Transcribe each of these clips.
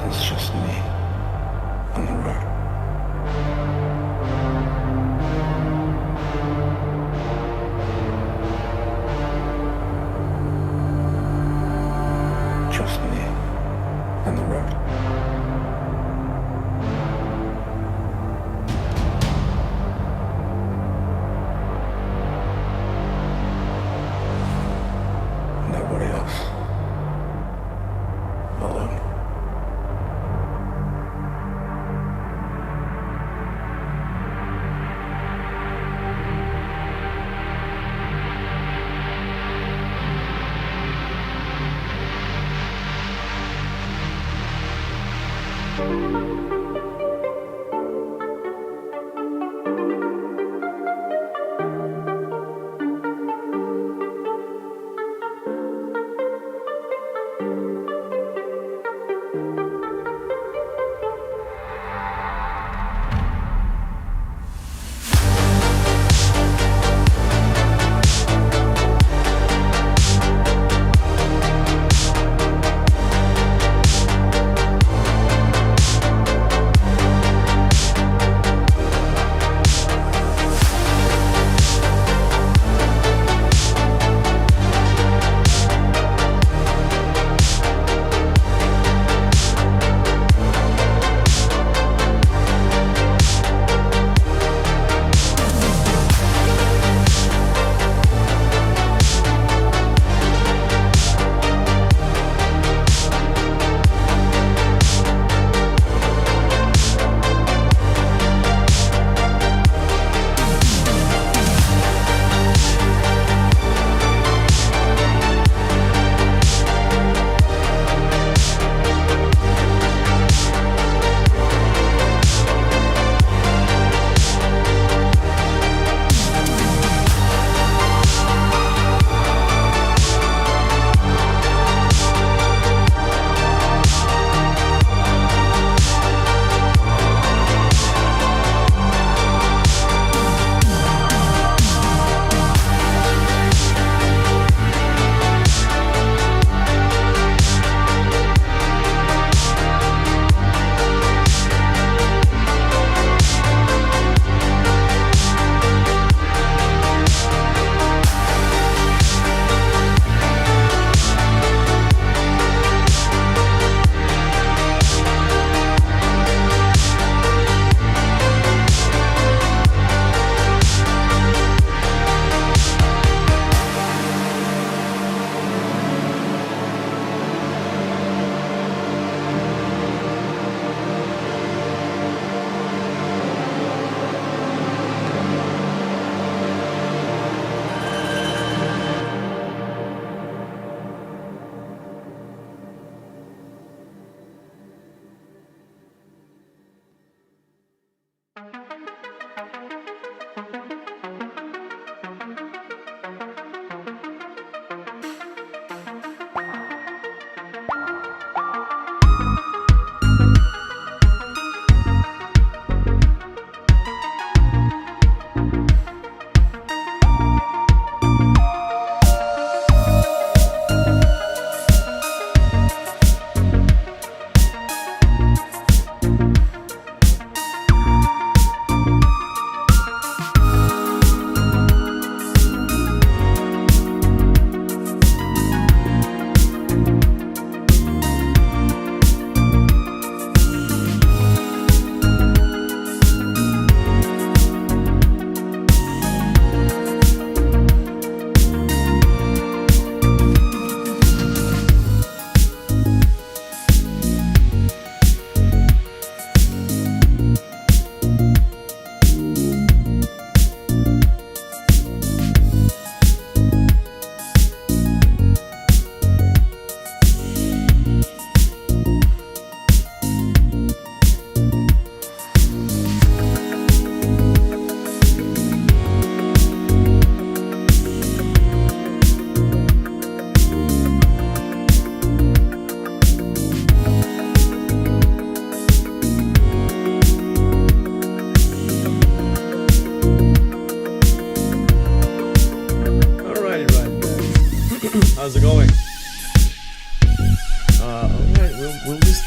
It's just me on the road. Just me on the road. Nobody else. Alone.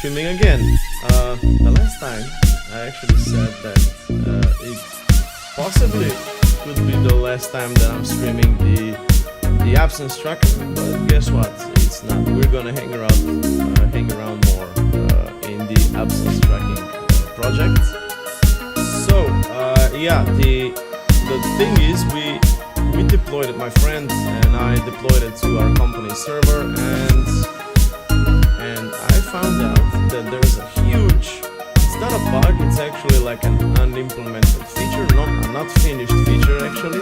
streaming again. The last time I actually said that it possibly could be the last time that I'm streaming the absence tracker, but guess what? It's not. We're gonna hang around more in the absence tracking project. So yeah, the thing is we deployed it, my friend and I deployed it to our company server, and I found out that there's a huge, it's not a bug, it's actually like an unimplemented feature, not finished feature actually.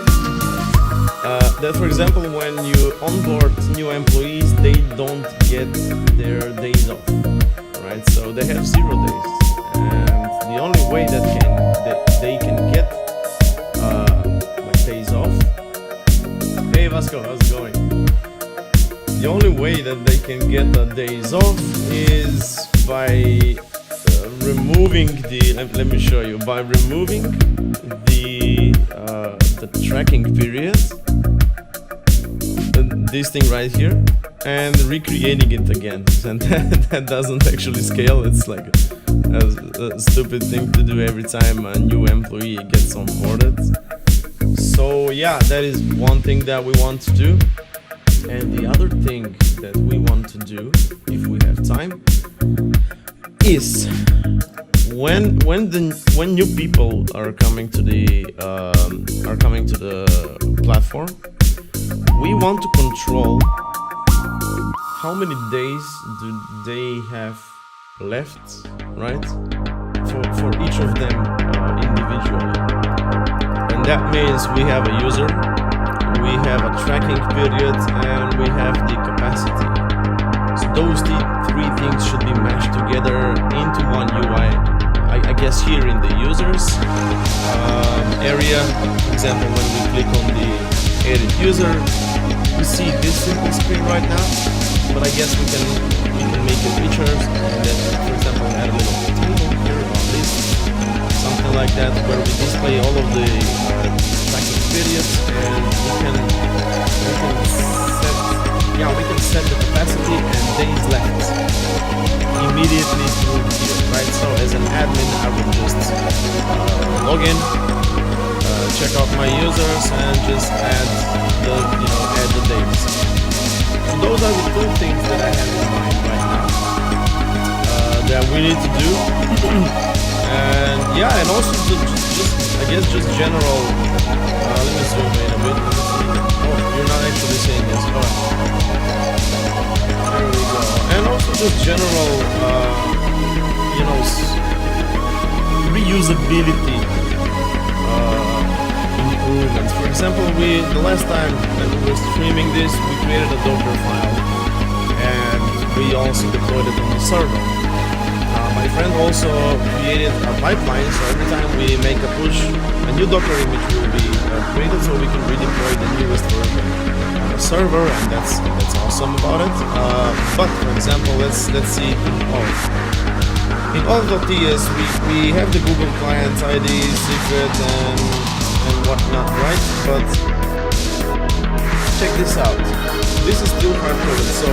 That for example, when you onboard new employees, they don't get their days off, right? So they have 0 days, and the only way that they can get like days off. Hey Vasco, how's it going? The only way that they can get the days off is by removing the. Let me show you. By removing the tracking period, this thing right here, and recreating it again. And that doesn't actually scale. It's like a stupid thing to do every time a new employee gets onboarded. So yeah, that is one thing that we want to do. And the other thing that we want to do, if we have time, is when new people are coming to the platform, we want to control how many days do they have left, right? For each of them individually. And that means we have a user, we have a tracking period, and we have the capacity. So those three things should be mashed together into one UI. I guess here in the users area, for example, when we click on the edit user, we see this simple screen right now. But I guess we can make the features, and then, for example, add a little table here on this, something like that, where we display all of the tracking periods, and we can set the capacity and days left immediately through here, right? So as an admin, I would just log in, check out my users, and just add the days. So those are the two things that I have in mind right now that we need to do. And yeah, and also just general. Let me zoom in a bit. Oh, you're not actually seeing this. Oh, there we go. And also just general, reusability improvements. For example, the last time that we were streaming this, we created a Docker file, and we also deployed it on the server. My friend also created a pipeline, so every time we make a push, a new Docker image will be created, so we can redeploy the newest version on the server, and that's awesome about it. But for example, let's see in all.ts we have the Google client ID, secret, and whatnot, right? But check this out. This is still hard-coded, so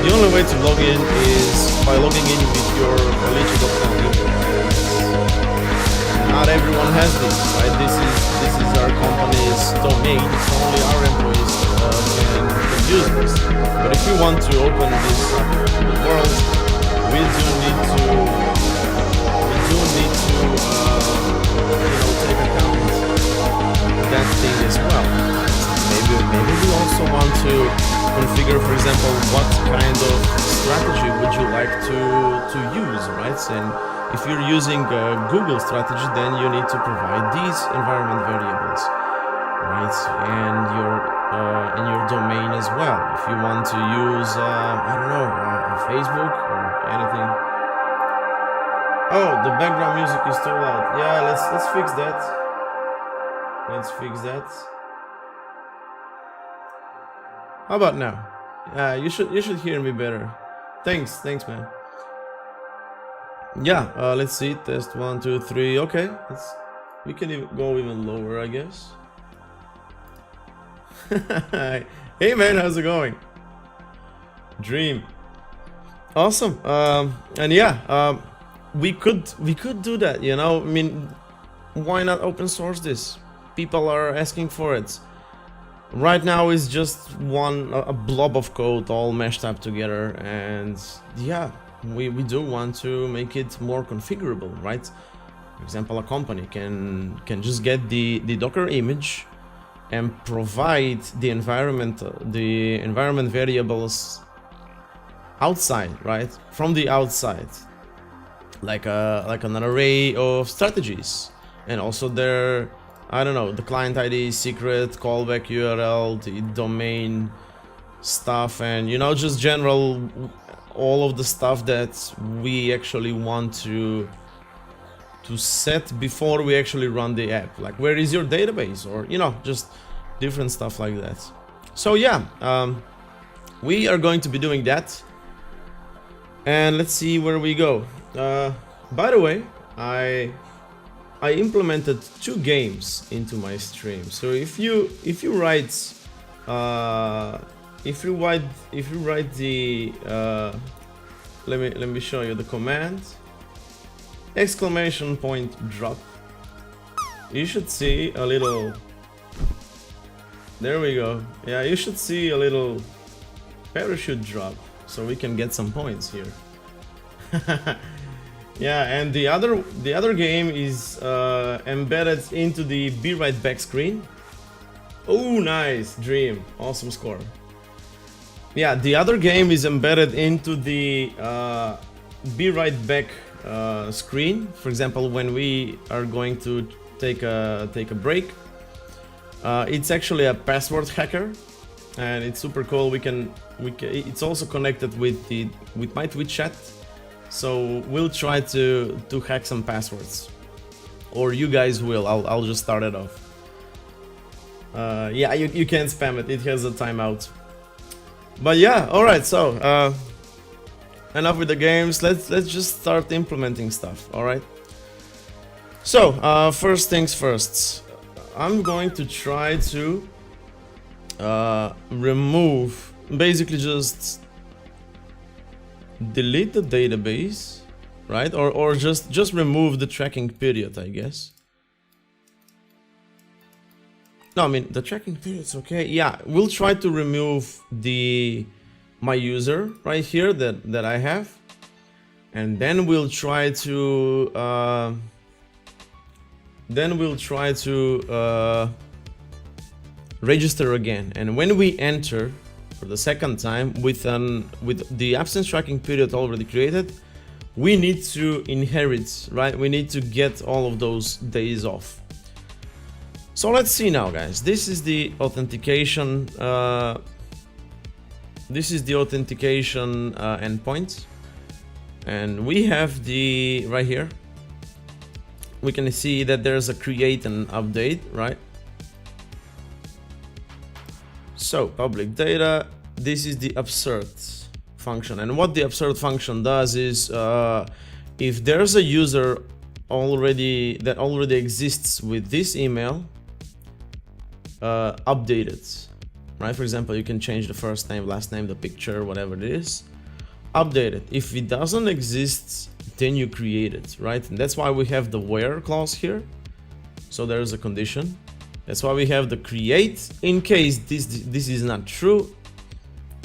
the only way to log in is by logging in with your Felice.com email. Not everyone has this, right? This is our company's domain, so only our employees can use this. But if we want to open this up to the world, we do need to take account that thing as well. Maybe we also want to configure, for example, what kind of strategy would you like to use, right? And if you're using Google strategy, then you need to provide these environment variables, right? And your domain as well. If you want to use, Facebook or anything. Oh, the background music is too loud. Yeah, let's fix that. Let's fix that. How about now? You should hear me better. Thanks, man. Yeah, let's see. Test 1, 2, 3. Okay, we can go even lower, I guess. Hey man, how's it going? Dream. Awesome. And yeah, we could do that, you know. I mean, why not open source this? People are asking for it. Right now it's just a blob of code all meshed up together, and yeah, we do want to make it more configurable, right? For example, a company can just get the Docker image and provide the environment variables outside, right? From the outside, like an array of strategies, and also their, I don't know, the client ID, secret, callback URL, the domain stuff, and you know, just general, all of the stuff that we actually want to set before we actually run the app, like where is your database, or you know, just different stuff like that. So yeah, we are going to be doing that, and let's see where we go. By the way, I implemented 2 games into my stream. So if you write the let me show you the command, !point drop, you should see a little, there we go. Yeah, you should see a little parachute drop, so we can get some points here. Yeah, and the other game is embedded into the Be Right Back screen. Oh, nice, Dream, awesome score. Yeah, the other game is embedded into the Be Right Back screen. For example, when we are going to take a break, it's actually a password hacker, and it's super cool. It's also connected with my Twitch chat. So we'll try to hack some passwords, or you guys will. I'll just start it off. Yeah, you can't spam it. It has a timeout. But yeah, all right. So enough with the games. Let's just start implementing stuff. All right. So first things first. I'm going to try to remove, basically just delete the database, right? Or just remove the tracking period, I guess. No, I mean the tracking period's okay. Yeah, we'll try to remove my user right here that I have, and then we'll try to register again. And when we enter for the second time with the absence tracking period already created, we need to inherit, right? We need to get all of those days off. So let's see now, guys. This is the authentication. Endpoint, and we have the right here. We can see that there's a create and update, right? So public data, this is the absurd function, and what the absurd function does is if there's a user that already exists with this email, update it, right? For example, you can change the first name, last name, the picture, whatever it is, update it. If it doesn't exist, then you create it, right? And that's why we have the where clause here. So there's a condition. That's why we have the create in case this is not true.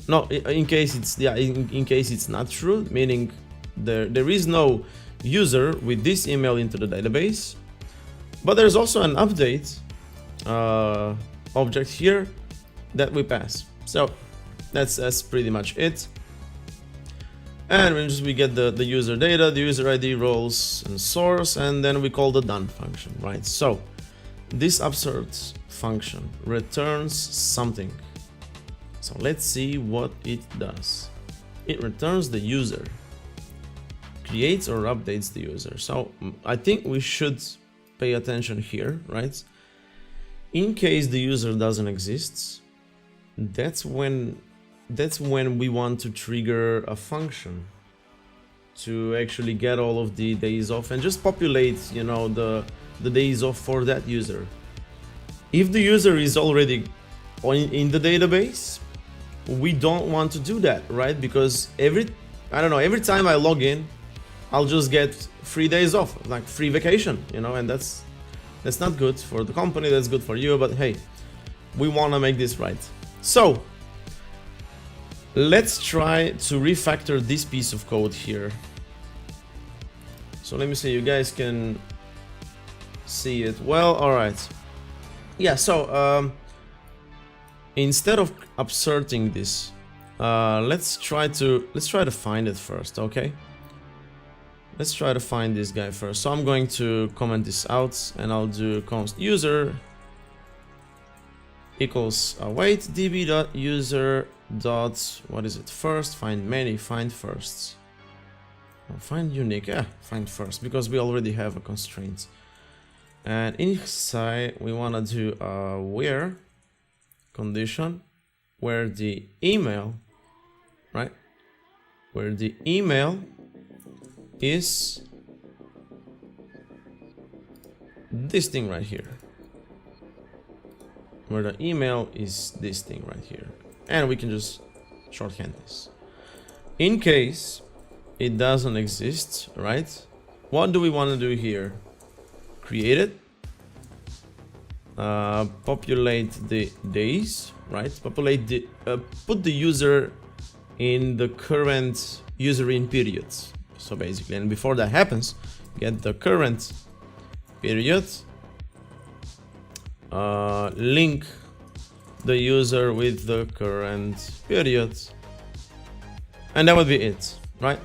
No, in case it's not true, meaning there is no user with this email into the database. But there's also an update object here that we pass. So that's pretty much it. And we get the user data, the user ID, roles, and source, and then we call the done function, right? So this absurd function returns something. So let's see what it does. It returns the user, creates or updates the user. So I think we should pay attention here, right? In case the user doesn't exist, that's when we want to trigger a function to actually get all of the days off and just populate, you know, the days off for that user. If the user is already in the database, we don't want to do that, right? Because I don't know, every time I log in, I'll just get 3 days off, like free vacation, you know, and that's not good for the company, that's good for you, but hey, we want to make this right. So let's try to refactor this piece of code here. So let me see, you guys can see it well. All right, yeah, so instead of absorting this, let's try to find it first. Okay, let's try to find this guy first. So I'm going to comment this out, and I'll do const user equals await db.user dot, what is it, first, find many, find firsts, or find unique, yeah, find first, because we already have a constraint. And inside we want to do a where condition, where the email, right, where the email is this thing right here, where the email is this thing right here, and we can just shorthand this. In case it doesn't exist, right, what do we want to do here? Create it, populate the days, right, populate the put the user in the current user in periods. So basically, and before that happens, get the current period, link the user with the current period, and that would be it, right?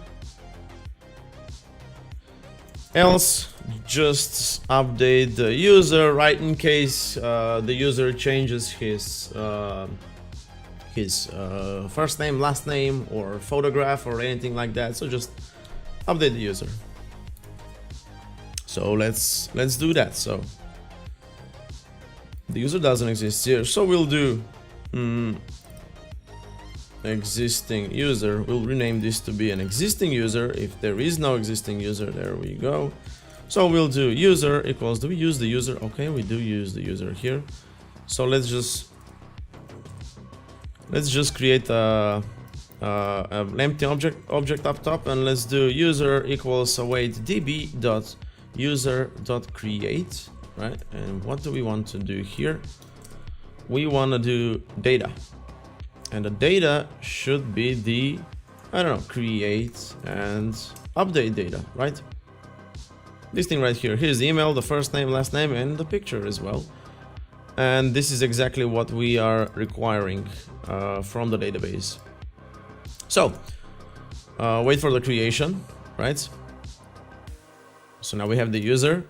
Else, just update the user, right, in case the user changes his first name, last name, or photograph, or anything like that. So just update the user. So let's do that. So the user doesn't exist here, so we'll do existing user. We'll rename this to be an existing user. If there is no existing user, there we go. So we'll do user equals, do we use the user? Okay, we do use the user here. So let's just create a empty object up top, and let's do user equals await db dot user dot create, right? And what do we want to do here? We want to do data, and the data should be the, I don't know, create and update data, right? This thing right here. Here's the email, the first name, last name, and the picture as well. And this is exactly what we are requiring from the database. So wait for the creation, right? So now we have the user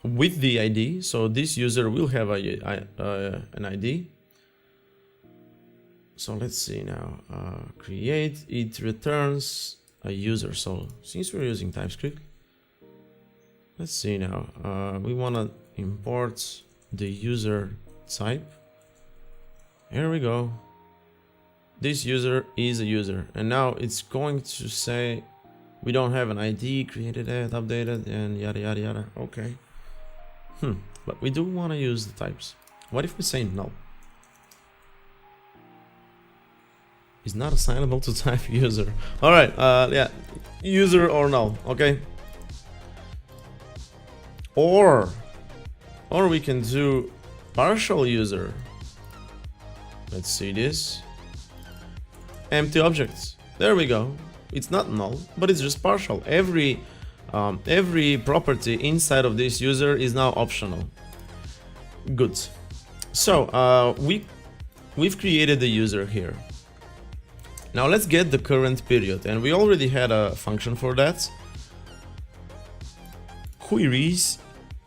with the ID. So this user will have an ID. So let's see now, create, it returns a user. So since we're using TypeScript, let's see now, we want to import the user type. Here we go. This user is a user, and now it's going to say we don't have an ID, created it, updated, and yada yada yada. Okay. But we do want to use the types. What if we say null? Is not assignable to type user. All right. Yeah, user or null. Okay. Or we can do partial user. Let's see this. Empty objects. There we go. It's not null, but it's just partial. Every property inside of this user is now optional. Good. So we've created the user here. Now let's get the current period, and we already had a function for that. Queries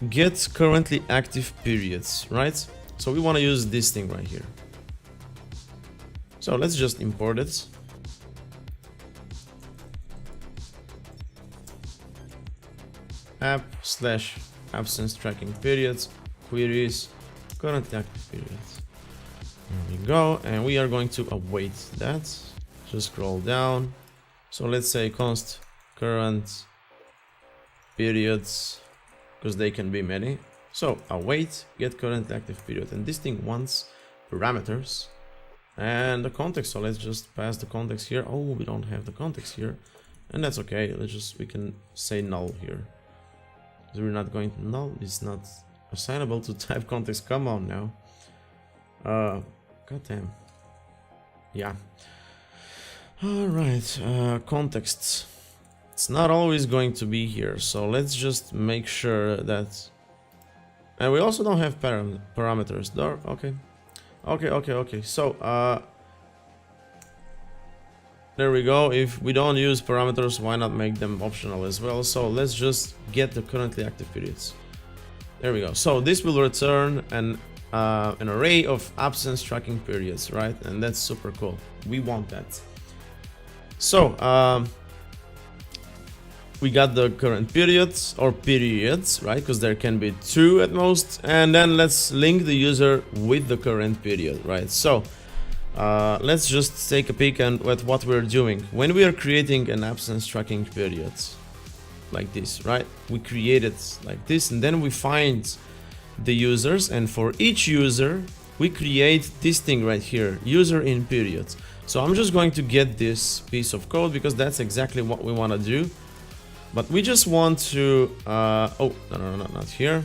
get currently active periods, right? So we want to use this thing right here. So let's just import it. App/absence tracking periods, queries, currently active periods. There we go, and we are going to await that. Just scroll down. So let's say const current periods, because they can be many. So await get current active period, and this thing wants parameters and the context. So let's just pass the context here. Oh, we don't have the context here. and that's okay. We can say null here. So we're not going to null. It's not assignable to type context. Come on now. Goddamn. Yeah. All right. Contexts. It's not always going to be here. So let's just make sure that. And we also don't have parameters. Okay. Okay. So there we go. If we don't use parameters, why not make them optional as well? So let's just get the currently active periods. There we go. So this will return an array of absence tracking periods, right? And that's super cool. We want that. So we got the current periods, right? Because there can be 2 at most. And then let's link the user with the current period, right? So let's just take a peek at what we're doing. When we are creating an absence tracking period, like this, right? We create it like this, and then we find the users, and for each user, we create this thing right here, user in periods. So I'm just going to get this piece of code because that's exactly what we want to do. But we just want to, oh, no, not here.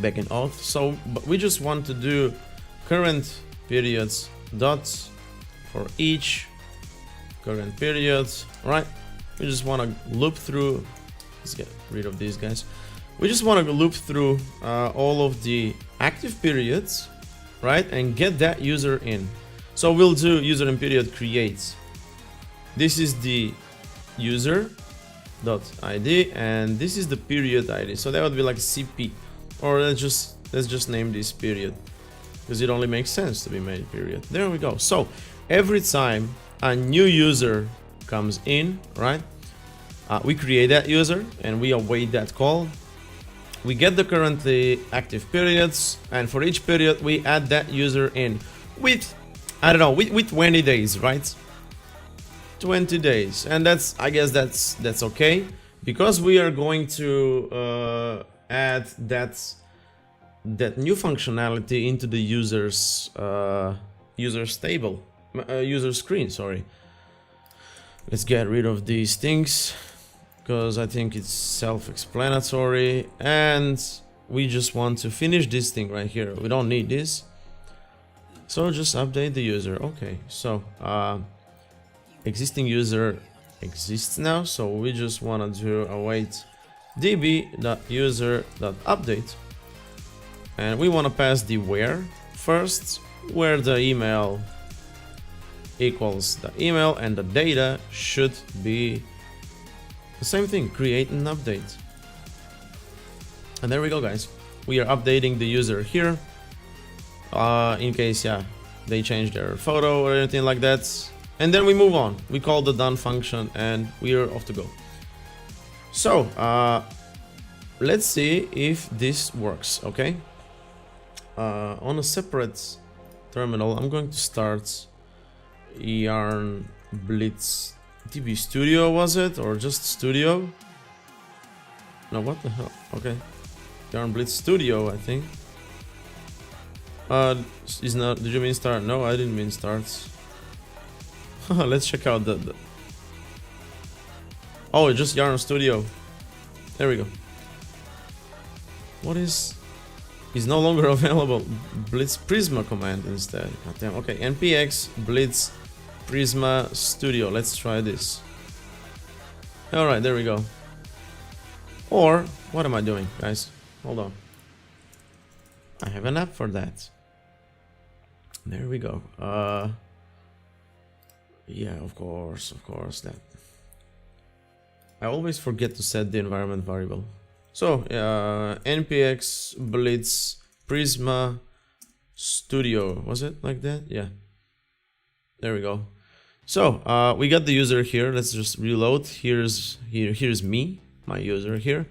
Back in auth. So, but we just want to do current periods dots for each current period, right? We just want to loop through. Let's get rid of these guys. We just want to loop through all of the active periods, right? And get that user in. So we'll do user in period create. This is the user dot ID, and this is the period ID. So that would be like CP, or let's just name this period, because it only makes sense to be made period. There we go. So every time a new user comes in, right, we create that user and we await that call. We get the currently active periods, and for each period we add that user in with, I don't know, with 20 days, right? 20 days, and that's, I guess that's okay, because we are going to add that new functionality into the user's table, user screen. Sorry. Let's get rid of these things because I think it's self-explanatory, and we just want to finish this thing right here. We don't need this, so just update the user. Okay, so existing user exists now, so we just want to do await db.user.update, and we want to pass the where first, where the email equals the email, and the data should be the same thing, create and update. And there we go, guys. We are updating the user here in case, yeah, they change their photo or anything like that. And then we move on. We call the done function and we are off to go. So let's see if this works. Okay, on a separate terminal, I'm going to start yarn Blitz DB Studio, was it, or just Studio? No, what the hell? Okay, yarn Blitz Studio, I think. Is not? Did you mean start? No, I didn't mean starts. Let's check out the. Oh, just yarn Studio. There we go. What is no longer available? Blitz Prisma command instead. God damn. Okay, npx Blitz Prisma Studio. Let's try this. All right, there we go. Or what am I doing, guys? Hold on. I have an app for that. There we go. Yeah, of course that. I always forget to set the environment variable. So npx Blitz Prisma Studio, was it like that? Yeah. There we go. So we got the user here. Let's just reload. Here's me, my user here.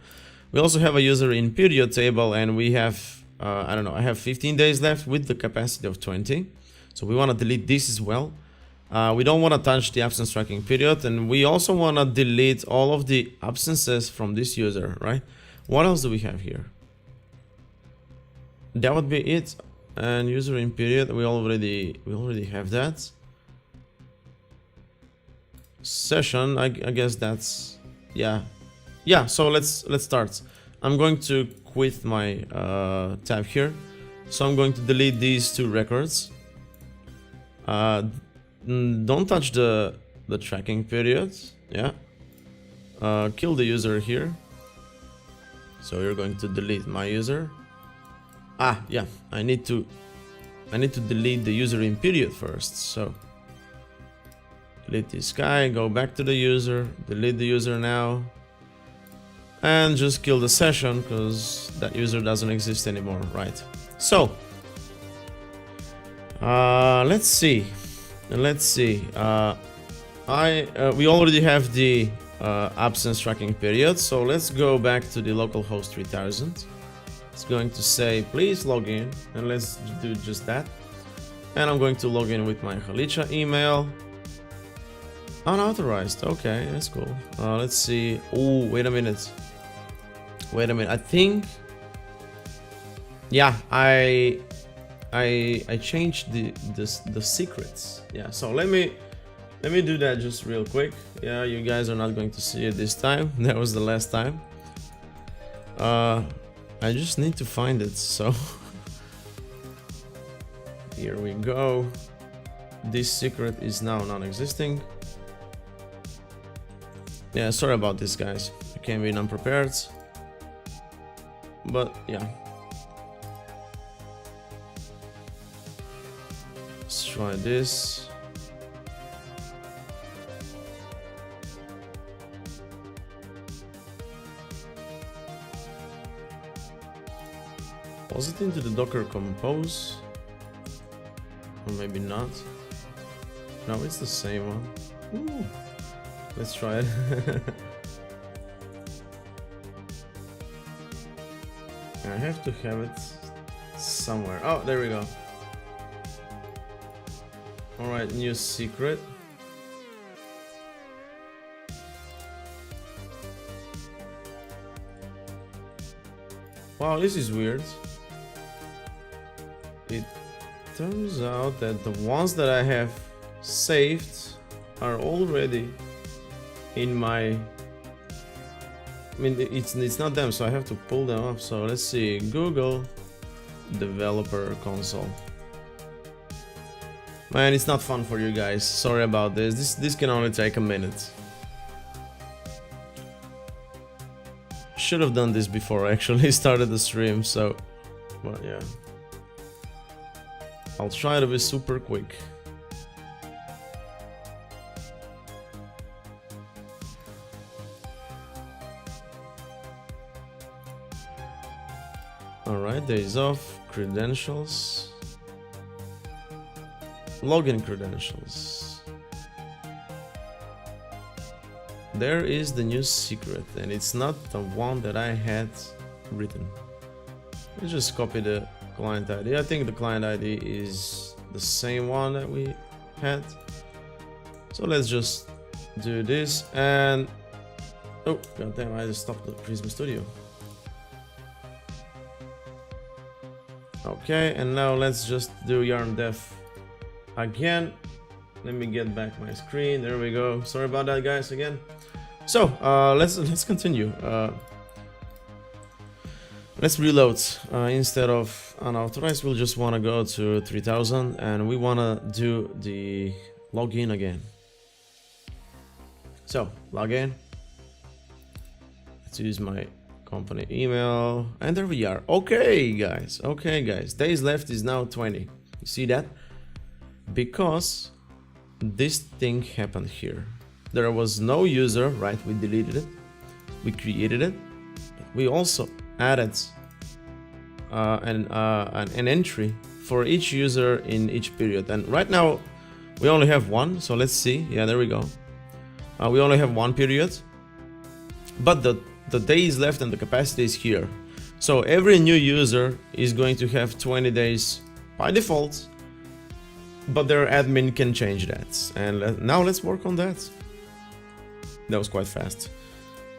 We also have a user in period table, and we have I don't know, I have 15 days left with the capacity of 20. So we want to delete this as well. We don't want to touch the absence tracking period, and we also want to delete all of the absences from this user, right? What else do we have here? That would be it. And user in period, we already have that. session. I guess that's, yeah. So let's start. I'm going to quit my tab here. So I'm going to delete these 2 records. Don't touch the tracking period. Yeah. Kill the user here. So you're going to delete my user. Yeah. I need to delete the user in period first. So delete this guy. Go back to the user. Delete the user now. And just kill the session because that user doesn't exist anymore, right? So let's see. We already have the absence tracking period, so let's go back to the localhost 3000. It's going to say please log in, and let's do just that. And I'm going to log in with my Halicha email. Unauthorized. Okay, that's cool. Let's see. Oh, wait a minute. I think, yeah, I changed the secrets. Yeah, so let me do that just real quick. Yeah, you guys are not going to see it this time. That was the last time. I just need to find it. So here we go. This secret is now non-existing. Yeah, sorry about this, guys. I came in unprepared. But yeah, let's try this. Was it into the Docker Compose? Or maybe not. No, it's the same one. Ooh. Let's try it. I have to have it somewhere. Oh, there we go. Alright, new secret. Wow, this is weird. It turns out that the ones that I have saved are already in my... I mean, it's not them, so I have to pull them up. So let's see, Google Developer Console. Man, it's not fun for you guys. Sorry about this. This can only take a minute. Should have done this before I actually started the stream. So, but yeah, I'll try to be super quick. Alright, days off, credentials, login credentials. There is the new secret, and it's not the one that I had written. Let's just copy the client ID. I think the client ID is the same one that we had. So let's just do this and... Oh, goddamn, I just stopped the Prisma Studio. Okay, and now let's just do yarn def again. Let me get back my screen. There we go. Sorry about that, guys, again. So let's continue. Let's reload. Instead of unauthorized, we'll just want to go to 3000 and we want to do the login again. So login. Let's use my company email, and there we are. Okay guys, days left is now 20. You see that? Because this thing happened here. There was no user, right? We deleted it, we created it, we also added an entry for each user in each period, and right now we only have one. So let's see. Yeah, there we go. We only have one period, but the days left and the capacity is here. So every new user is going to have 20 days by default, but their admin can change that. And now let's work on that. That was quite fast.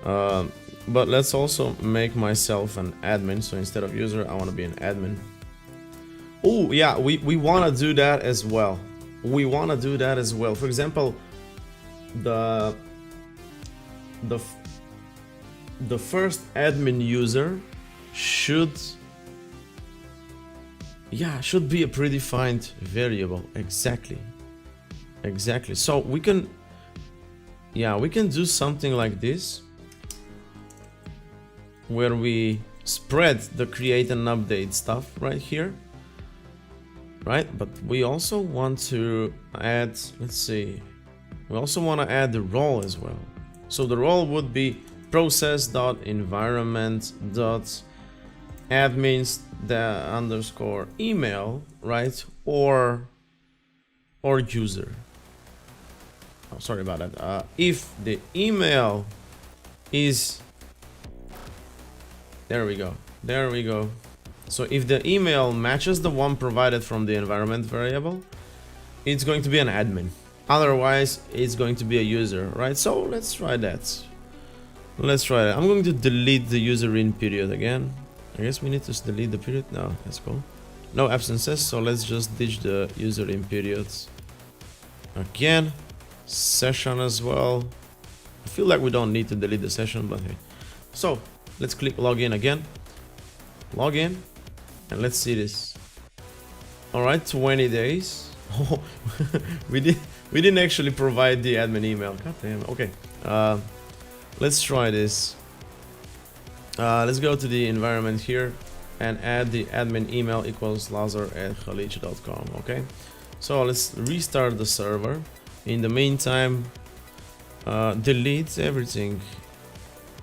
But let's also make myself an admin. So instead of user, I want to be an admin. Oh yeah, we want to do that as well. For example, the the first admin user should be a predefined variable. Exactly. So we can do something like this, where we spread the create and update stuff right here, right? But we also want to add, let's see, we also want to add the role as well. So the role would be process.environment.admins_email, right? Or user. Oh, sorry about that. If the email is, there we go. So if the email matches the one provided from the environment variable, it's going to be an admin. Otherwise, it's going to be a user, right? So let's try that. I'm going to delete the user in period again. I guess we need to delete the period. No, that's cool. No absences, so let's just ditch the user in periods. Again, session as well. I feel like we don't need to delete the session, but hey. So let's click login again. Login, and let's see this. All right, 20 days. Oh, we didn't actually provide the admin email. God damn. Okay. Let's try this. Let's go to the environment here and add the admin email equals lazar@khalicha.com. Okay. So let's restart the server. In the meantime, delete everything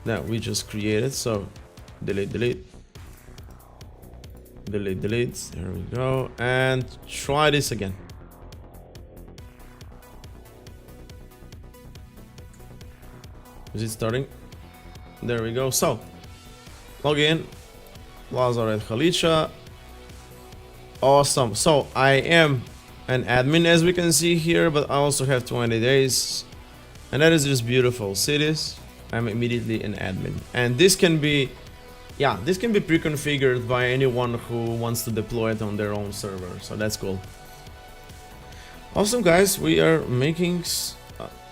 that we just created. So delete. There we go. And try this again. Is it starting? There we go. So log in, Lazar@Khalicha. Awesome. So I am an admin, as we can see here, but I also have 20 days, and that is just beautiful. See this? I'm immediately an admin, and this can be pre-configured by anyone who wants to deploy it on their own server. So that's cool. Awesome, guys. We are making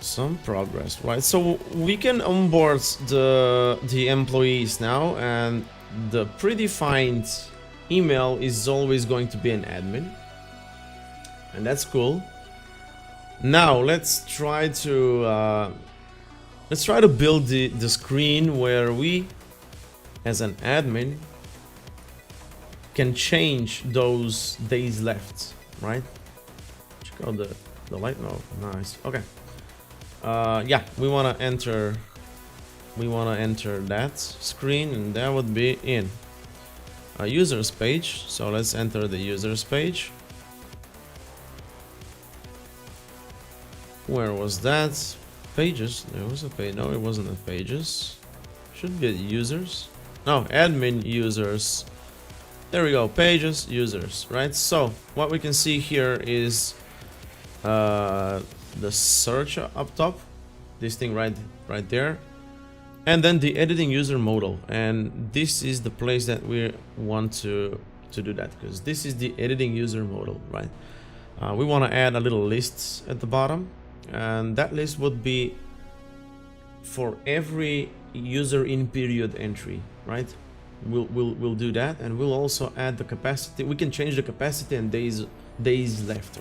some progress, right? So we can onboard the employees now, and the predefined email is always going to be an admin, and that's cool. Now let's try to build the screen where we, as an admin, can change those days left, right? Check out the light mode. Nice. Okay. We want to enter that screen, and that would be in a users page. So let's enter the users page. Where was that? Pages. There was a page. No, it wasn't a pages. Should be users. No, admin users. There we go. Pages, users, right? So what we can see here is the search up top, this thing right there, and then the editing user modal, and this is the place that we want to do that, because this is the editing user modal, right? We want to add a little list at the bottom, and that list would be for every user in period entry, right? We'll do that, and we'll also add the capacity. We can change the capacity and days left.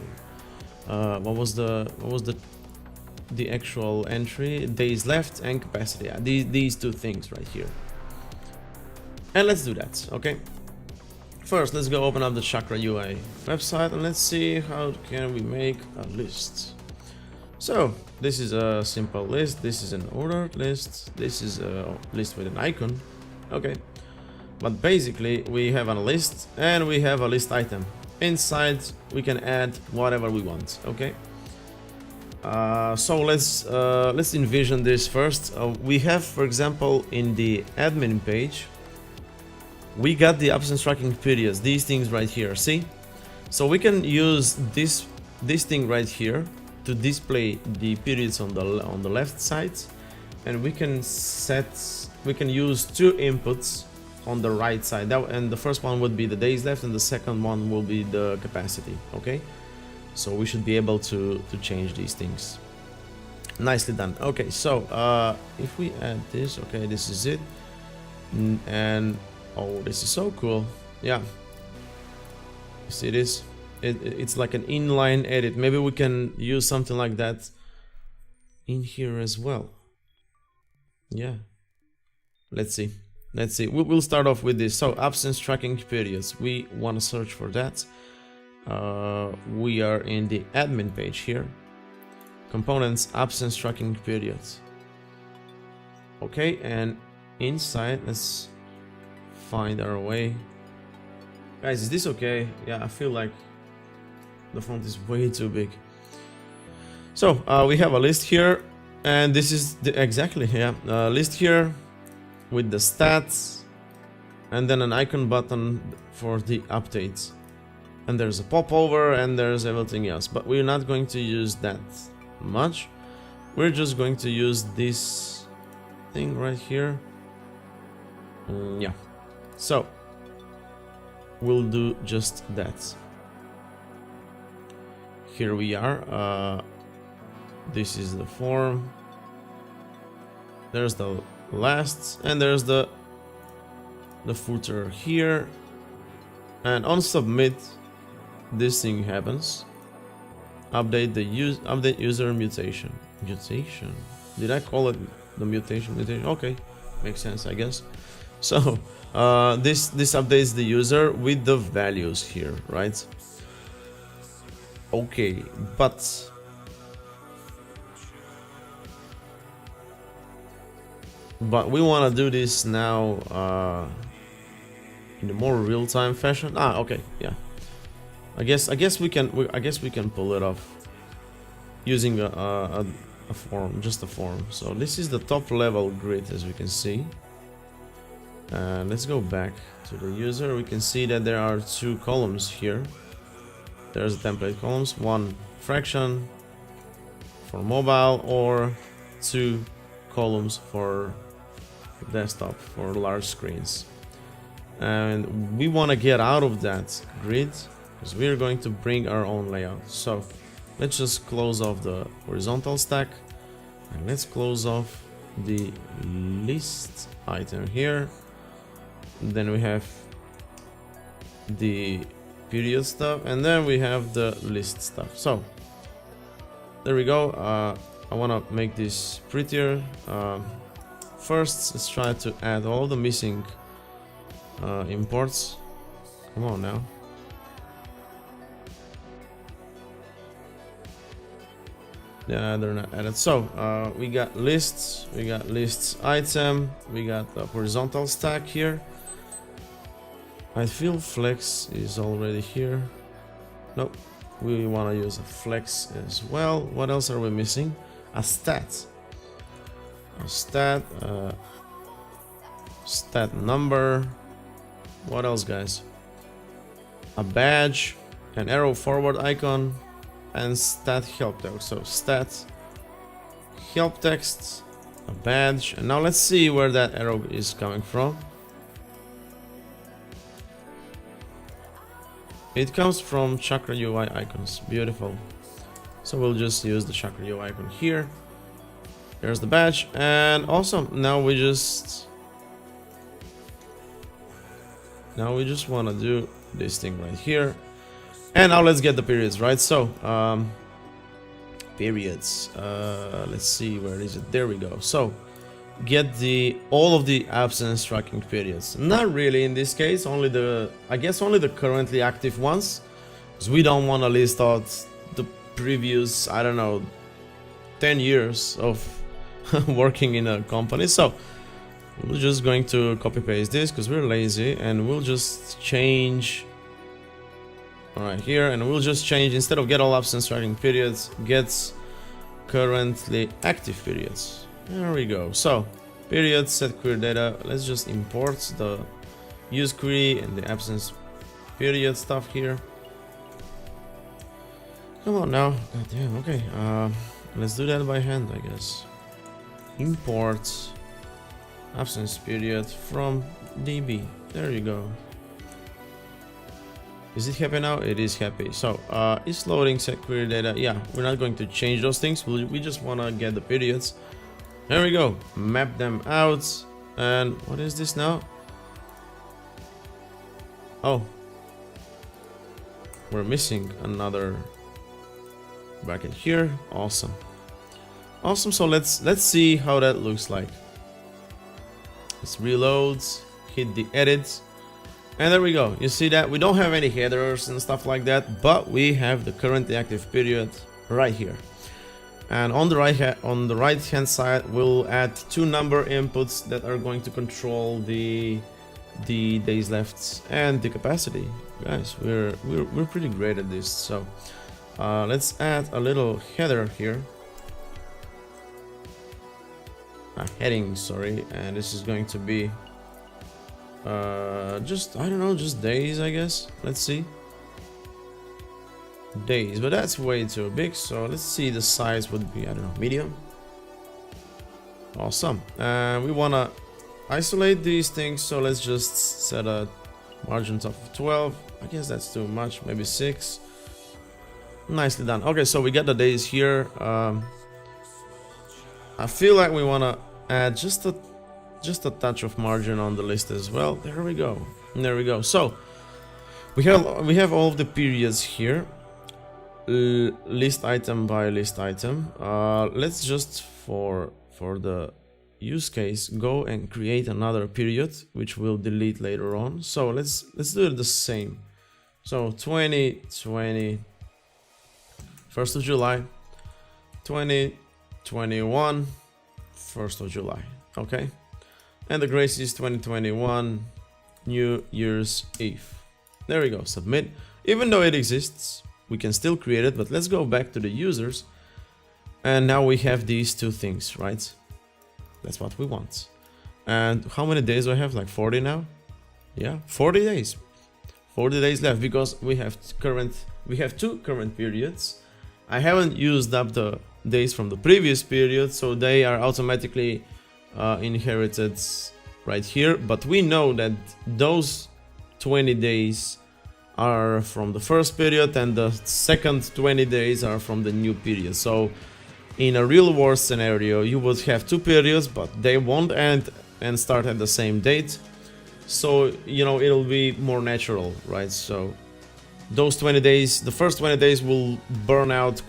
What was the actual entry? Days left and capacity. These two things right here. And let's do that. Okay. First, let's go open up the Chakra UI website, and let's see how can we make a list. So this is a simple list. This is an ordered list. This is a list with an icon. Okay. But basically we have a list and we have a list item. Inside we can add whatever we want. Okay. So let's envision this first. We have, for example, in the admin page, we got the absence tracking periods, these things right here. See? So we can use this thing right here to display the periods on the left side, and we can use two inputs on the right side. And the first one would be the days left, and the second one will be the capacity. Okay, so we should be able to change these things. Nicely done. Okay, so if we add this, okay, this is it. And oh, this is so cool. Yeah, you see this? It's like an inline edit. Maybe we can use something like that in here as well. Yeah, let's see. We'll start off with this. So absence tracking periods, we want to search for that. We are in the admin page here. Components, absence tracking periods. Okay, and inside, let's find our way. Guys, is this okay? Yeah, I feel like the font is way too big. So we have a list here, and this is the exactly list here with the stats, and then an icon button for the updates, and there's a popover, and there's everything else. But we're not going to use that much. We're just going to use this thing right here. Yeah, so we'll do just that. Here we are. This is the form. There's the last, and there's the footer here. And on submit, this thing happens. Update user mutation. Did I call it the mutation? Okay, makes sense, I guess. So this updates the user with the values here, right? Okay, but we want to do this now in a more real-time fashion. Okay, yeah. I guess we can pull it off using a form, just a form. So this is the top level grid, as we can see. Let's go back to the user. We can see that there are two columns here. There's the template columns, one fraction for mobile, or two columns for desktop, for large screens. And we want to get out of that grid because we're going to bring our own layout. So let's just close off the horizontal stack, and let's close off the list item here. Then we have the period stuff, and then we have the list stuff. So there we go. I want to make this prettier. First, let's try to add all the missing imports. Come on now. Yeah, they're not added. So we got lists, we got lists item, we got the horizontal stack here. I feel flex is already here. Nope, we want to use a flex as well. What else are we missing? A stat. A stat, stat number. What else, guys? A badge, an arrow forward icon, and stat help text. So stat help text, a badge, and now let's see where that arrow is coming from. It comes from Chakra UI icons. Beautiful. So we'll just use the Chakra UI icon here. There's the badge, and awesome. Now we just want to do this thing right here. And now let's get the periods, right? So periods, let's see, where is it? There we go. So get all of the absence tracking periods. Not really in this case, only the currently active ones, because we don't want to list out the previous, I don't know, 10 years of working in a company. So we're just going to copy paste this because we're lazy, and we'll just change right here, and we'll just change, instead of get all absence tracking periods, gets currently active periods. There we go. So periods, set query data. Let's just import the use query and the absence period stuff here. Come on now. God damn. Okay. Let's do that by hand, I guess. Import absence period from DB. There you go. Is it happy now? It is happy. So it's loading set query data. Yeah, we're not going to change those things. We just want to get the periods. There we go. Map them out. And what is this now? Oh, we're missing another bracket here. Awesome. Awesome. So let's see how that looks like. Let's reload, hit the edit, and there we go. You see that we don't have any headers and stuff like that, but we have the currently active period right here. And on the right hand side, we'll add two number inputs that are going to control the days left and the capacity. Guys, we're pretty great at this. So let's add a little header here. A heading, sorry, and this is going to be just, I don't know, just days, I guess. Let's see. Days, but that's way too big, so let's see. The size would be, I don't know, medium. Awesome. We want to isolate these things, so let's just set a margin of 12. I guess that's too much, maybe 6. Nicely done. Okay, so we got the days here. I feel like we want to add just a touch of margin on the list as well. There we go. There we go. So we have all of the periods here, list item by list item. Let's just for the use case go and create another period, which we'll delete later on. So let's do it the same. So 2020, 1st of July, 2021, 1st of July. Okay, and the grace is 2021 New Year's Eve. There we go. Submit. Even though it exists, we can still create it, but let's go back to the users, and now we have these two things, right? That's what we want. And how many days do I have? Like 40 now? Yeah, 40 days. 40 days left, because we have two current periods. I haven't used up the days from the previous period, so they are automatically inherited right here. But we know that those 20 days are from the first period, and the second 20 days are from the new period. So in a real world scenario, you would have two periods, but they won't end and start at the same date. So, you know, it'll be more natural, right? So those 20 days, the first 20 days will burn out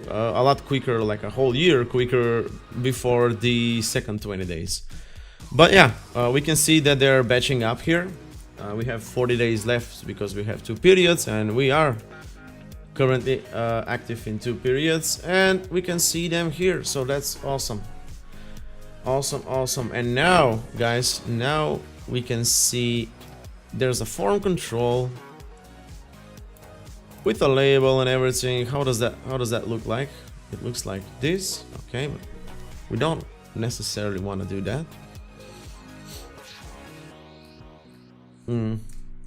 a lot quicker, like a whole year quicker before the second 20 days. But yeah, we can see that they're batching up here. We have 40 days left because we have two periods, and we are currently active in two periods, and we can see them here. So that's awesome. Awesome. And now, guys, now we can see there's a form control with a label and everything. How does that look like? It looks like this. Okay, but we don't necessarily want to do that.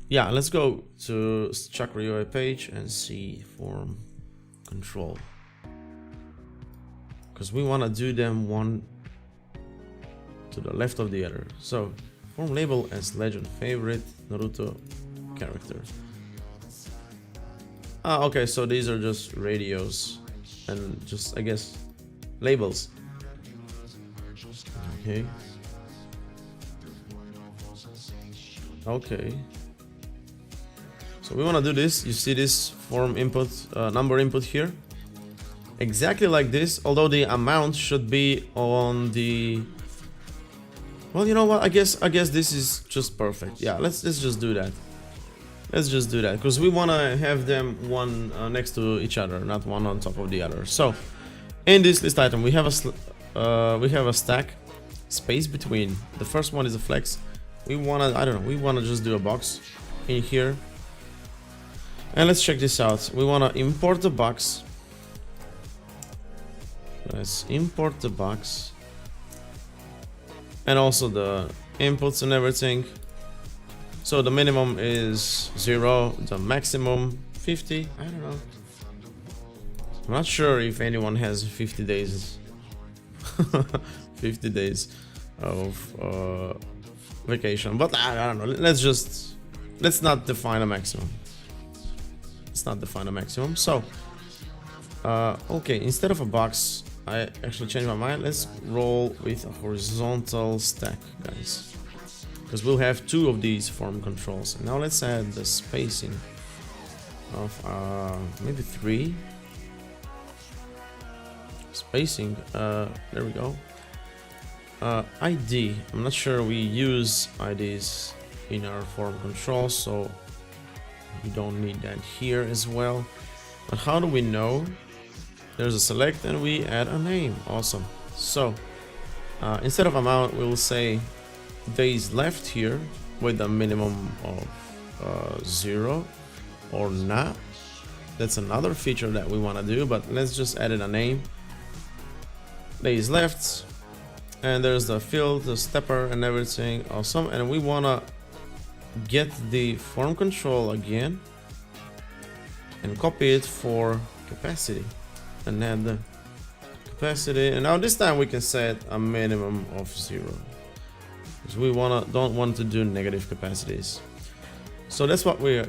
Yeah, let's go to Chakra UI page and see form control, because we want to do them one to the left of the other. So form label as legend favorite Naruto character. Okay, so these are just radios and just, I guess, labels. Okay, so we want to do this. You see this form input, number input here, exactly like this, although the amount should be on the, well, you know what, I guess this is just perfect. Yeah, let's just do that. Let's just do that, because we want to have them one next to each other, not one on top of the other. So in this list item, we have a stack space between. The first one is a flex. We want to, I don't know, we want to just do a box in here. And let's check this out. We want to import the box. Let's import the box. And also the inputs and everything. So the minimum is 0, the maximum 50. I don't know. I'm not sure if anyone has 50 days. 50 days of vacation, but I don't know. Let's not define a maximum. let's not define a maximum. So okay, instead of a box, I actually changed my mind. Let's roll with a horizontal stack, guys, because we'll have 2 of these form controls. And now let's add the spacing of maybe 3 spacing. There we go. ID, I'm not sure we use IDs in our form control, so we don't need that here as well. But how do we know? There's a select and we add a name. Awesome. So instead of amount, we'll say days left here with a minimum of 0 or not. That's another feature that we want to do, but let's just add in a name. Days left, and there's the field, the stepper and everything. Awesome. And we want to get the form control again and copy it for capacity and add the capacity. And now this time we can set a minimum of 0 because we don't want to do negative capacities. So that's what we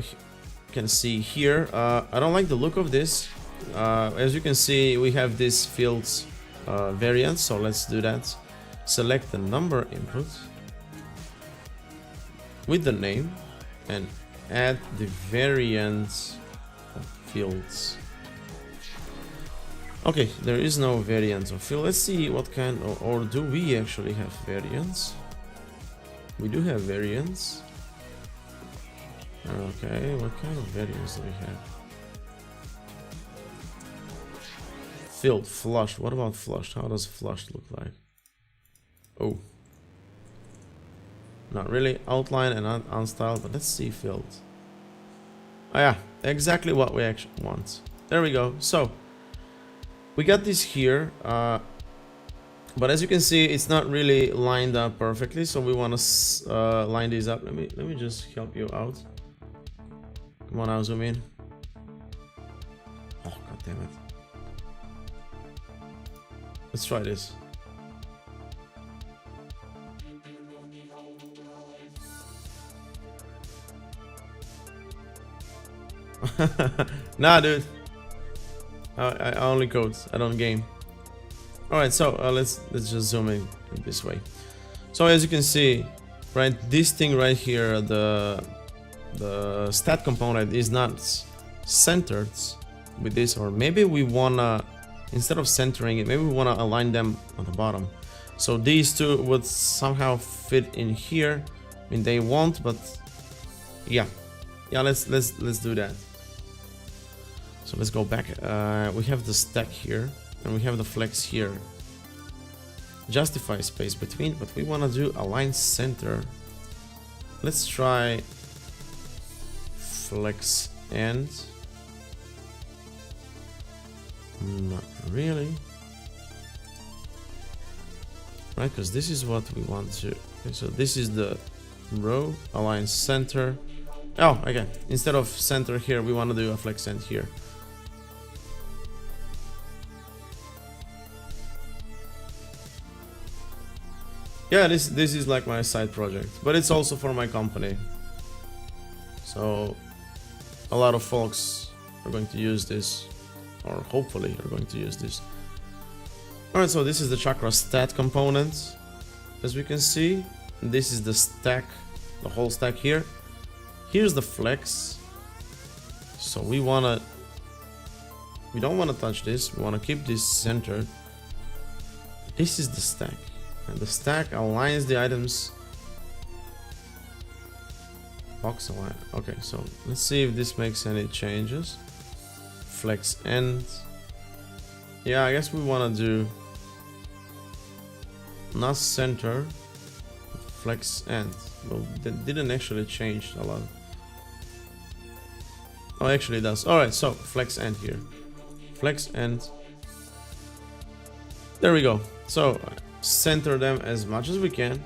can see here. I don't like the look of this. As you can see, we have this fields variant, so let's do that. Select the number input with the name and add the variant of fields. Okay, there is no variant of field. Let's see what kind of, or do we actually have variants? We do have variants. Okay, what kind of variants do we have? Filled, flushed. What about flushed? How does flushed look like? Oh, not really. Outline and unstyled, but let's see filled. Oh yeah, exactly what we actually want. There we go. So we got this here, but as you can see, it's not really lined up perfectly. So we want to line these up. Let me just help you out. Come on, I'll zoom in. Oh, god damn it. Let's try this. Nah, dude. I only code. I don't game. All right, so let's just zoom in this way. So as you can see, right, this thing right here, the stat component is not centered with this, or maybe we wanna, instead of centering it, maybe we wanna align them on the bottom. So these two would somehow fit in here. I mean, they won't, but yeah, let's do that. So let's go back. We have the stack here and we have the flex here. Justify space between, but we want to do align center. Let's try flex end. Not really. Right, because this is what we want to. Okay, so this is the row, align center. Oh, again, instead of center here, we want to do a flex end here. Yeah, this is like my side project, but it's also for my company. So a lot of folks are going to use this, or hopefully are going to use this. Alright, so this is the Chakra stat component. As we can see, this is the stack, the whole stack here. Here's the flex. So we don't want to touch this. We want to keep this centered. This is the stack. And the stack aligns the items. Box align. Okay, so let's see if this makes any changes. Flex end. Yeah, I guess we want to do not center, flex end. Well, that didn't actually change a lot. Oh, actually it does. Alright, so flex end here. Flex end. There we go. So center them as much as we can.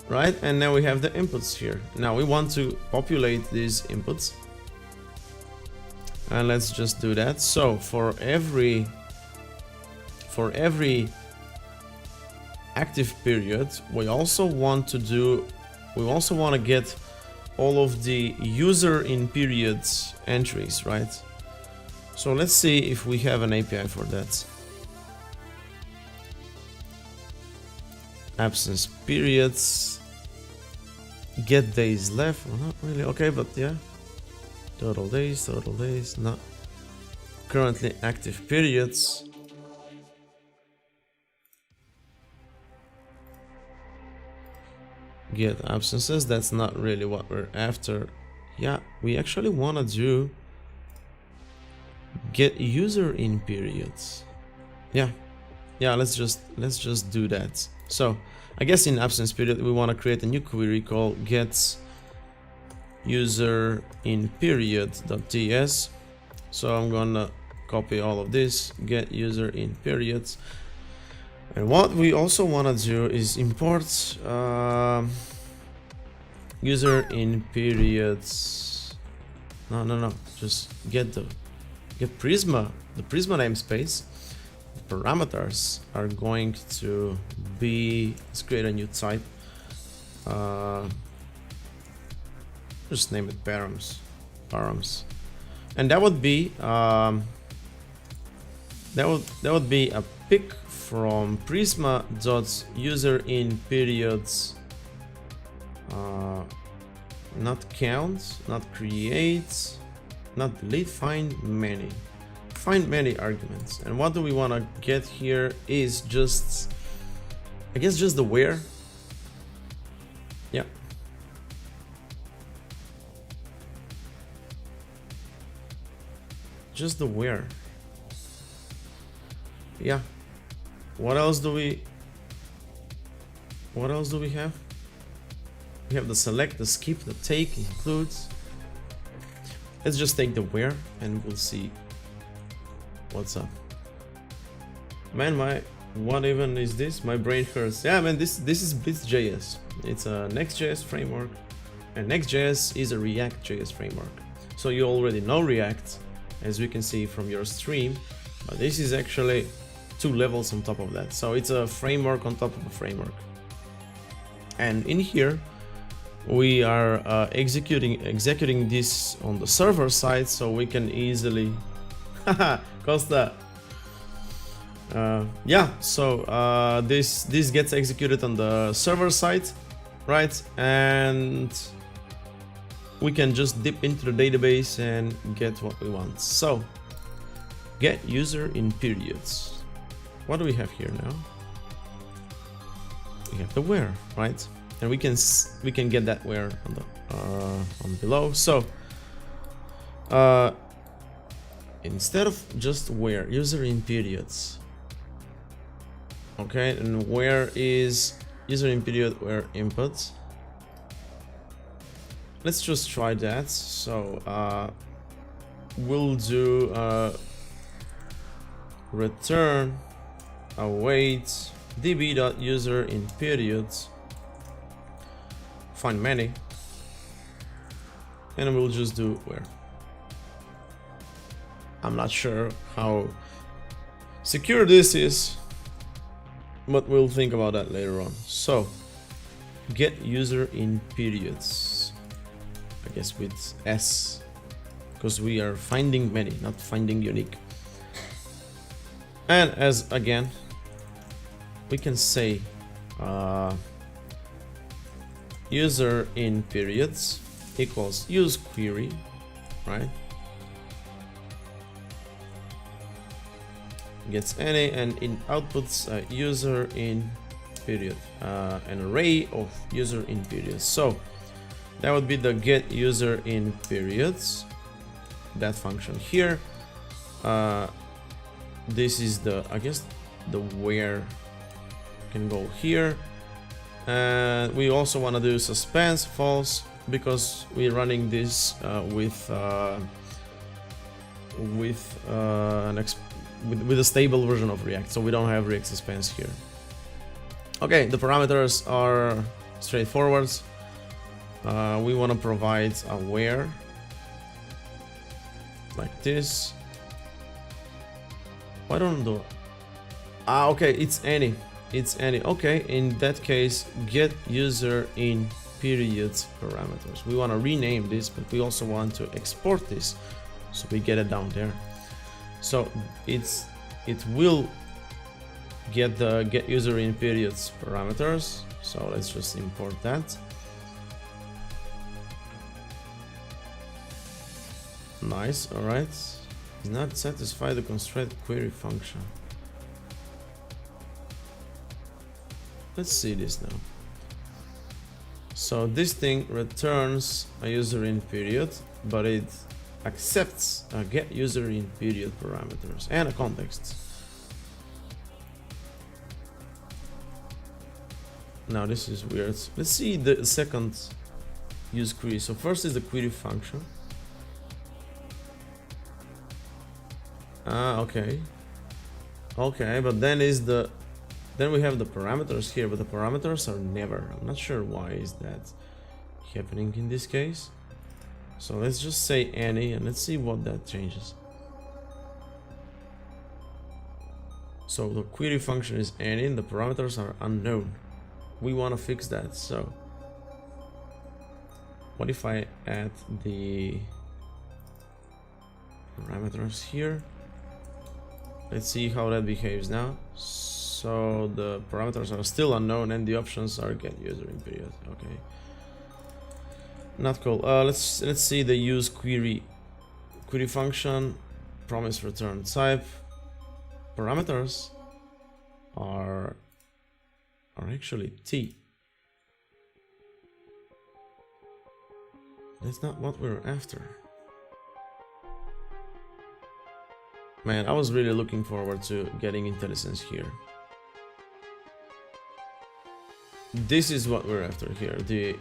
Right, and now we have the inputs here. Now we want to populate these inputs. And let's just do that. So for every active period, we also want to get all of the user in periods entries, right? So let's see if we have an API for that. Absence periods, get days left. Well, not really. Okay, but yeah, total days, not currently active periods. Get absences, that's not really what we're after. Yeah, we actually want to do get user in periods. Yeah, let's just do that. So I guess in absence period we want to create a new query called get user in period.ts. So I'm gonna copy all of this, get user in periods. And what we also want to do is import user in periods. No, just get Prisma, the Prisma namespace. The parameters are going to be, let's create a new type. Just name it params, and that would be that would be a pick from prisma.user_in_periods, not count, not create, not delete, find many arguments. And what do we want to get here is just, I guess, just the where. Yeah, just the where. Yeah, what else do we have? We have the select, the skip, the take, includes. Let's just take the where and we'll see what's up. Man, what even is this? My brain hurts. Yeah, man, this is Blitz.js. It's a Next.js framework, and Next.js is a React.js framework. So you already know React, as we can see from your stream, but this is actually 2 levels on top of that. So it's a framework on top of a framework. And in here we are executing this on the server side, so we can easily Costa. Yeah, so this gets executed on the server side, right? And we can just dip into the database and get what we want. So get user in periods. What do we have here now? We have the where, right? And we can get that where on the on below. So instead of just where, user in periods. Okay, and where is user in period, where input. Let's just try that. So we'll do return await db.user in periods, find many, and we'll just do where. I'm not sure how secure this is, but we'll think about that later on. So get user in periods, I guess with S, because we are finding many, not finding unique. And as again, we can say user in periods equals use query, right? Gets any, and in outputs user in period, an array of user in periods. So that would be the get user in periods, that function here. This is the, I guess, the where can go here. And we also want to do suspense false, because we're running this with a stable version of React, so we don't have React suspense here. Okay, the parameters are straightforward. We want to provide a where like this. Why don't do? Okay, it's any. Okay, in that case, get user in period parameters. We want to rename this, but we also want to export this, so we get it down there. So it will get the get user in periods parameters. So let's just import that. Nice. All right. Does not satisfy the constraint query function. Let's see this now. So this thing returns a user in period, but it accepts a get user in period parameters and a context. Now this is weird. Let's see the second use query. So first is the query function. Okay. Okay, but then we have the parameters here, but the parameters are never. I'm not sure why is that happening in this case. So let's just say any and let's see what that changes. So the query function is any and the parameters are unknown. We want to fix that. So what if I add the parameters here? Let's see how that behaves now. So the parameters are still unknown and the options are get user in period. Okay, not cool. Let's see the use query function. Promise return type. Parameters are actually T. That's not what we're after. Man, I was really looking forward to getting intelligence here. This is what we're after here, the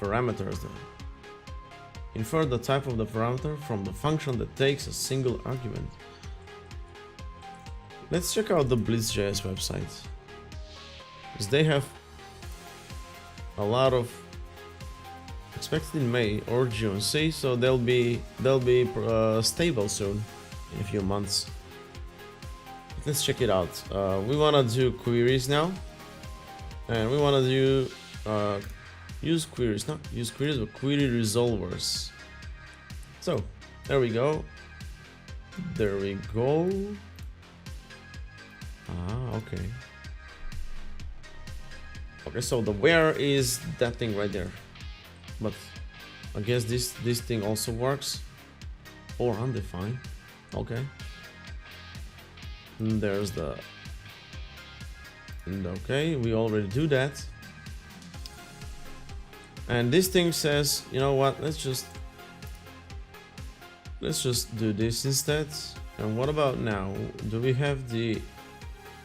parameters though. Infer the type of the parameter from the function that takes a single argument. Let's check out the Blitz.js website, because they have a lot of expected in May or June. See, so they'll be stable soon in a few months. But let's check it out. We want to do queries now. And we want to do use queries, not use queries, but query resolvers. So there we go. There we go. Okay. Okay, so the where is that thing right there. But I guess this thing also works. Or undefined. Okay. And there's the. And okay, we already do that. And this thing says, you know what? Let's just do this instead. And what about now? Do we have the?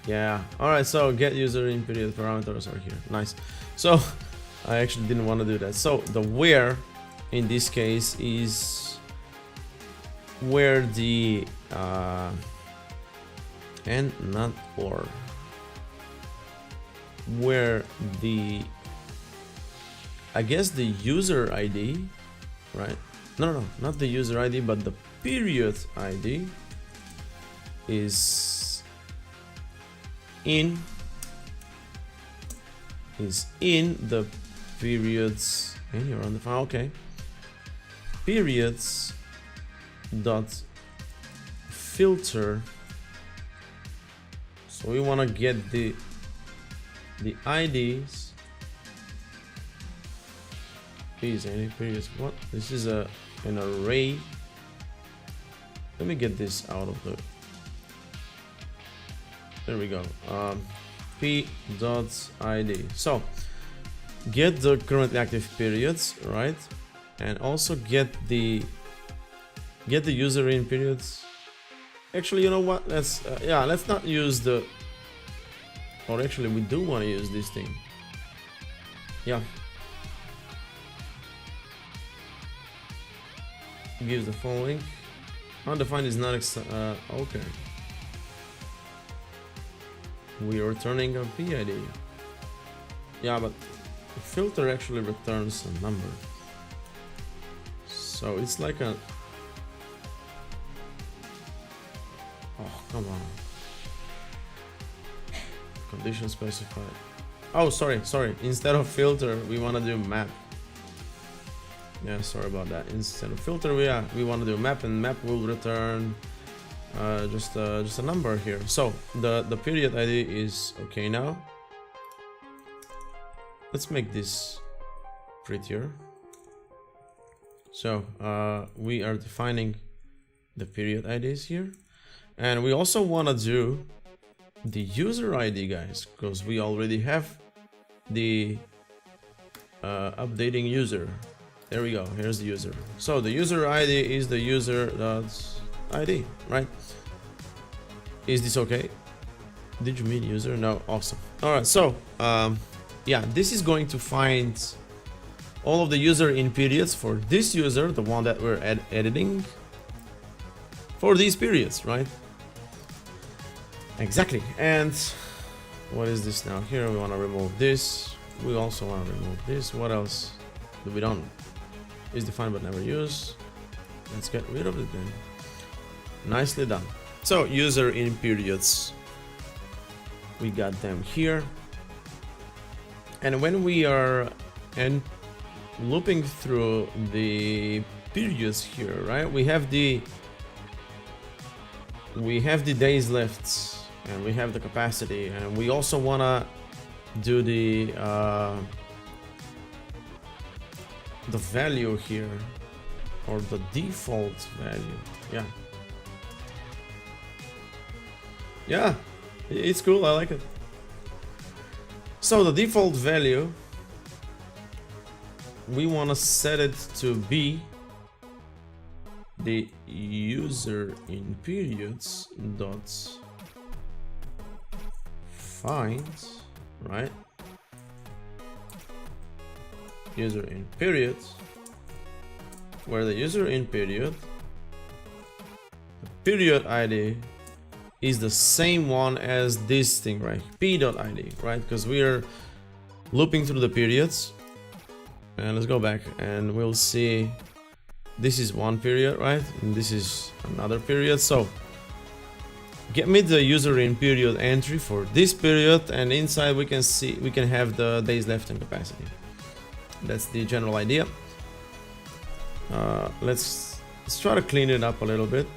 Yeah. All right. So get user in period parameters are here. Nice. So I actually didn't want to do that. So the where in this case is where the and not or. Where the, I guess the user ID, right? No, not the user ID, but the period ID is in the periods. And you're on the file, okay. Periods dot filter. So we want to get the IDs. Please, any periods. What? This is an array. Let me get this out of the. There we go. P.id. So get the currently active periods, right? And also get the user in periods. Actually, you know what? Let's let's not use the. Or actually, we do want to use this thing. Yeah. Gives the following. Undefined is not okay. We are returning a PID. Yeah, but the filter actually returns a number. So it's like a. Oh, come on. Condition specified. Oh, sorry. Instead of filter, we want to do map. Yeah, sorry about that. Instead of filter, we want to do map, and map will return just a number here. So the period ID is okay now. Let's make this prettier. So we are defining the period IDs here, and we also want to do the user ID, guys, because we already have the updating user. There we go. Here's the user. So the user ID is the user.id, right? Is this okay? Did you mean user? No. Awesome. All right. So yeah, this is going to find all of the user in periods for this user, the one that we're editing, for these periods, right? Exactly. And what is this now? Here we want to remove this. We also want to remove this. What else do we don't? Is defined but never used. Let's get rid of it then. Nicely done. So user in periods, we got them here. And when we are looping through the periods here, right? We have the days left, and we have the capacity, and we also wanna do the value here, or the default value. Yeah, it's cool. I like it. So the default value, we want to set it to be the user in periods dot find, right? User in periods, where the user in period, the period ID is the same one as this thing, right? p.id, right? Because we are looping through the periods. And let's go back and we'll see this is one period, right? And this is another period. So get me the user in period entry for this period, and inside we can have the days left and capacity. That's the general idea. Let's try to clean it up a little bit.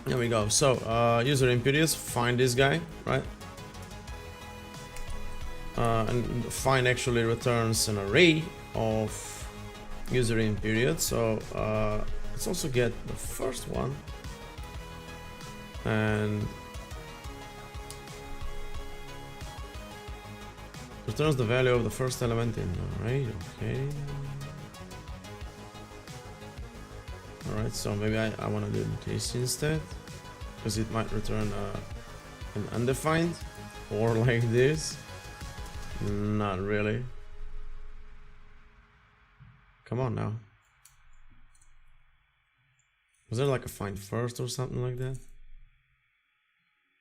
There we go. So user in periods, find this guy, right? And find actually returns an array of user in period. So let's also get the first one, and returns the value of the first element in the array. Okay. Alright, so maybe I want to do this instead, because it might return an undefined, or like this. Not really. Come on now. Was there like a find first or something like that?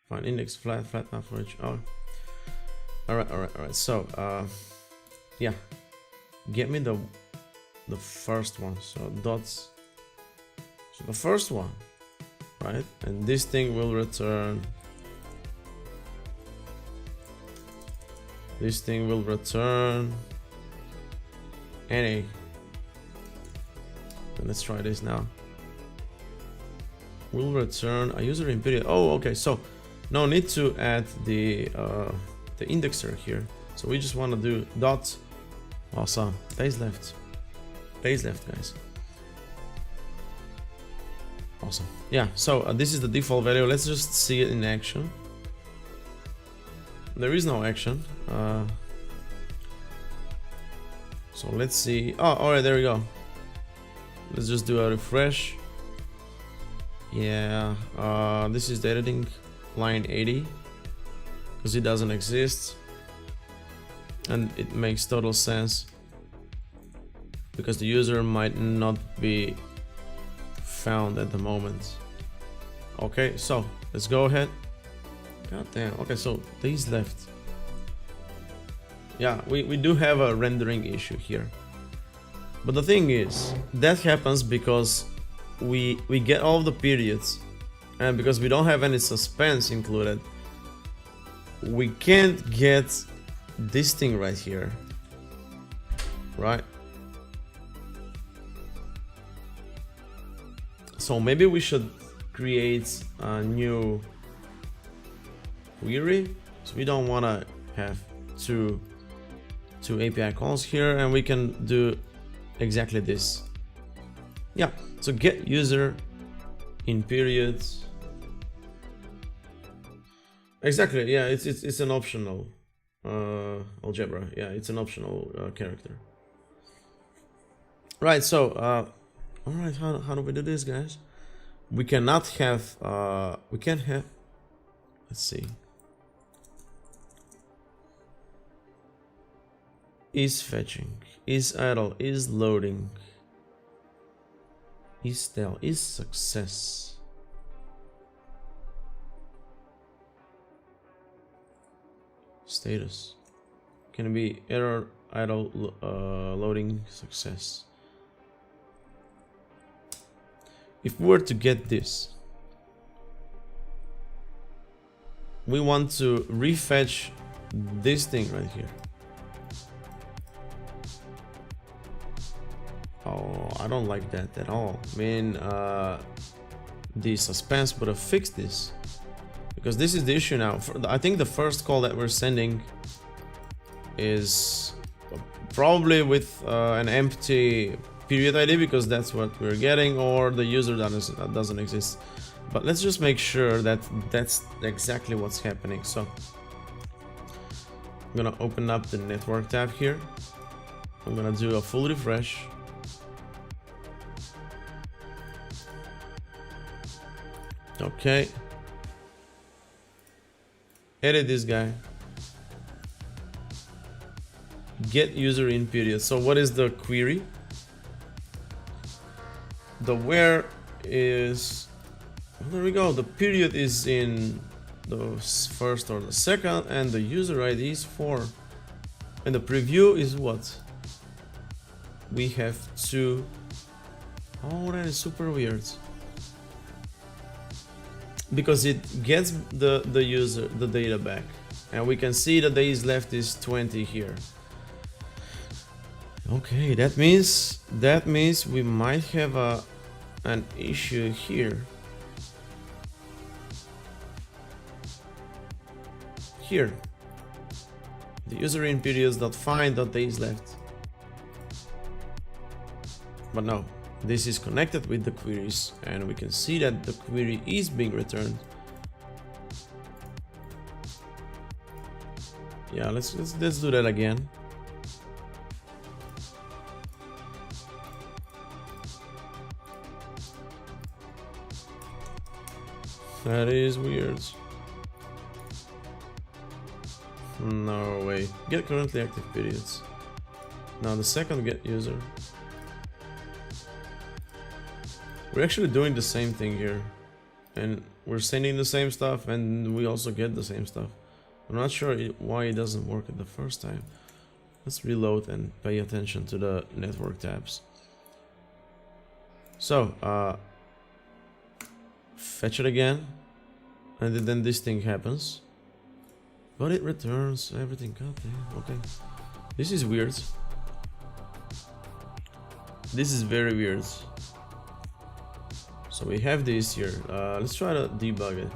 Find index flat map for each. Oh. Alright. So yeah. Get me the first one. So dots. So the first one, right? And this thing will return. This thing will return NA. Let's try this now. Will return a user in period. Oh, okay. So no need to add the indexer here. So we just want to do dot. Awesome. Days left, guys. Awesome. Yeah. So this is the default value. Let's just see it in action. There is no action. So let's see. Oh, all right. There we go. Let's just do a refresh. Yeah, this is the editing line 80, because it doesn't exist, and it makes total sense because the user might not be found at the moment. Okay, so let's go ahead. God damn. Okay, so these left. Yeah, we do have a rendering issue here. But the thing is, that happens because we get all of the periods, and because we don't have any suspense included, we can't get this thing right here, right? So maybe we should create a new query. So we don't want to have two API calls here, and we can do exactly this. Yeah, so get user in periods. Exactly, yeah, it's an optional algebra. Yeah, it's an optional character. Right, so all right, how do we do this, guys? We cannot have we can't have, let's see, is fetching, is idle, is loading, is stale, is success. Status can it be error, idle, loading, success. If we were to get this, we want to refetch this thing right here. Oh, I don't like that at all. I mean, the suspense would have fixed this, because this is the issue now. I think the first call that we're sending is probably with an empty period ID, because that's what we're getting, or the user doesn't exist. But let's just make sure that that's exactly what's happening. So I'm gonna open up the network tab here. I'm gonna do a full refresh. Okay. Edit this guy. Get user in period. So what is the query? The where is, well, there we go. The period is in the first or the second, and the user ID is 4. And the preview is what? We have 2. Oh, that is super weird. Because it gets the user, the data back, and we can see the days left is 20 here. Okay, that means we might have an issue here. Here, the user in periods.find.days left. But no. This is connected with the queries, and we can see that the query is being returned. Yeah, let's do that again. That is weird. No way. Get currently active periods. Now the second get user. We're actually doing the same thing here, and we're sending the same stuff, and we also get the same stuff. I'm not sure why it doesn't work at the first time. Let's reload and pay attention to the network tabs. So fetch it again, and then this thing happens, but it returns everything. God damn. Okay, this is weird. This is very weird. So we have this here. Let's try to debug it.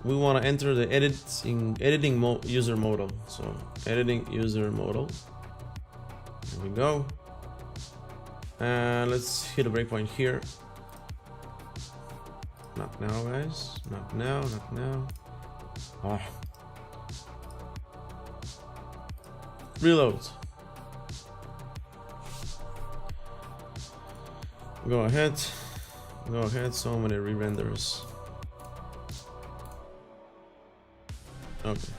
We want to enter the editing user modal. So editing user modal. Here we go. And let's hit a breakpoint here. Not now, guys. Not now. Not now. Oh. Reload. Go ahead, so many re-renders. Okay.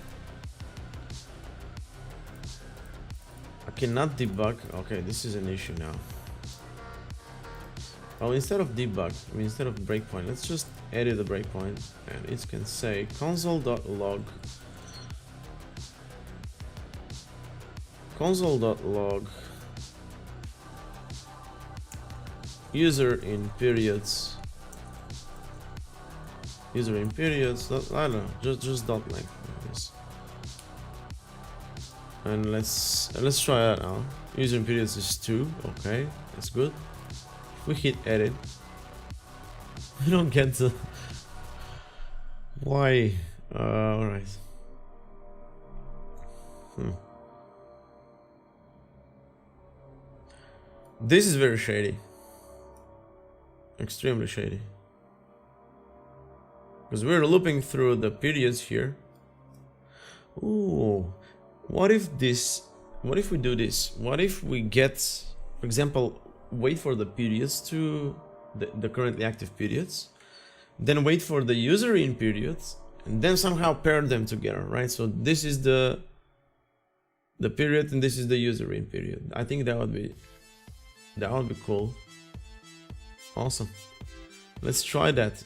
I cannot debug. Okay, this is an issue now. Well, instead of debug, instead of breakpoint, let's just edit the breakpoint, and it can say console.log user in periods. I don't know, just dot length. Yes. And let's try that now. User in periods is 2. Okay, that's good. If we hit edit, we don't get the why. All right. This is very shady. Extremely shady. Because we're looping through the periods here. Ooh, what if we do this? What if we get, for example, wait for the periods to the currently active periods, then wait for the user in periods, and then somehow pair them together, right? So this is the period and this is the user in period. I think that would be cool. Awesome. Let's try that.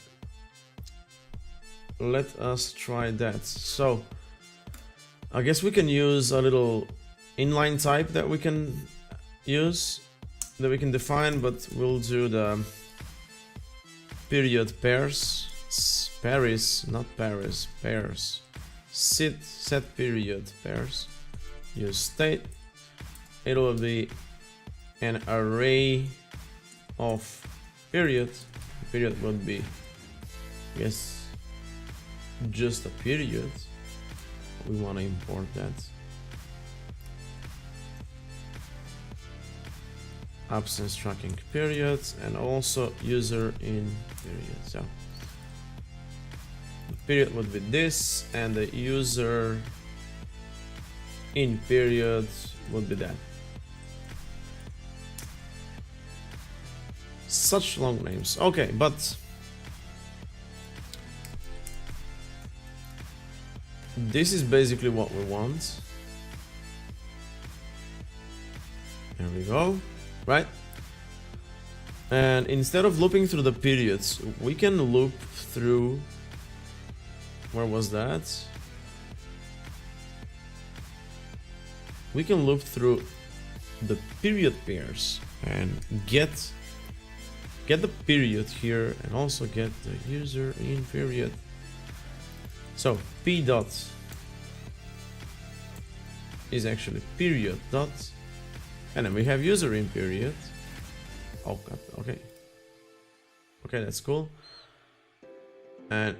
Let us try that. So I guess we can use a little inline type that we can use, that we can define, but we'll do the period pairs, not pairs, pairs, set period pairs, use state. It will be an array of periods. Period would be, I guess, just a period. We want to import that. Absence tracking periods and also user in period. So the period would be this and the user in period would be that. Such long names. Okay, but this is basically what we want. There we go. Right? And instead of looping through the periods, we can loop through, where was that? We can loop through the period pairs and get the period here and also get the user in period. So p dot is actually period dot, and then we have user in period. Oh god, okay, that's cool. And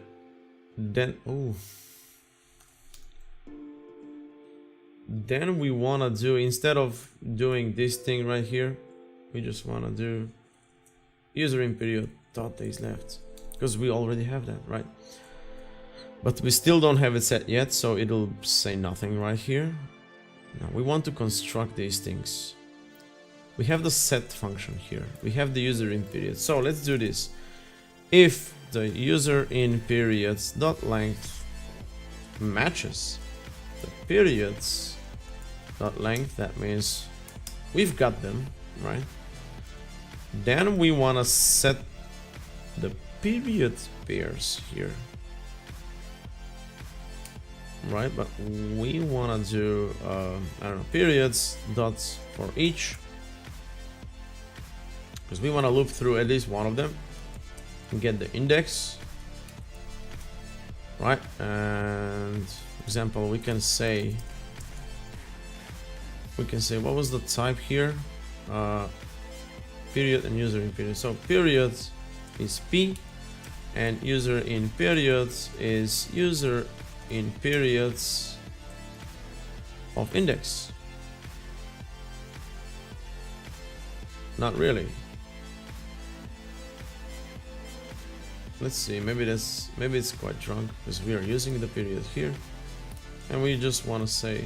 then then we want to do, instead of doing this thing right here, we just want to do user in period dot days left, because we already have that, right? But we still don't have it set yet, so it'll say nothing right here. Now we want to construct these things. We have the set function here. We have the user in period. So let's do this. If the user in periods dot length matches the periods dot length, that means we've got them, right? Then we want to set the period pairs here, right? But we want to do I don't know, periods dots for each, because we want to loop through at least one of them and get the index, right? And for example, we can say what was the type here? Period and user in period. So period is p and user in periods is user in periods of index. Not really. Let's see, maybe it's quite drunk, because we are using the period here and we just want to say,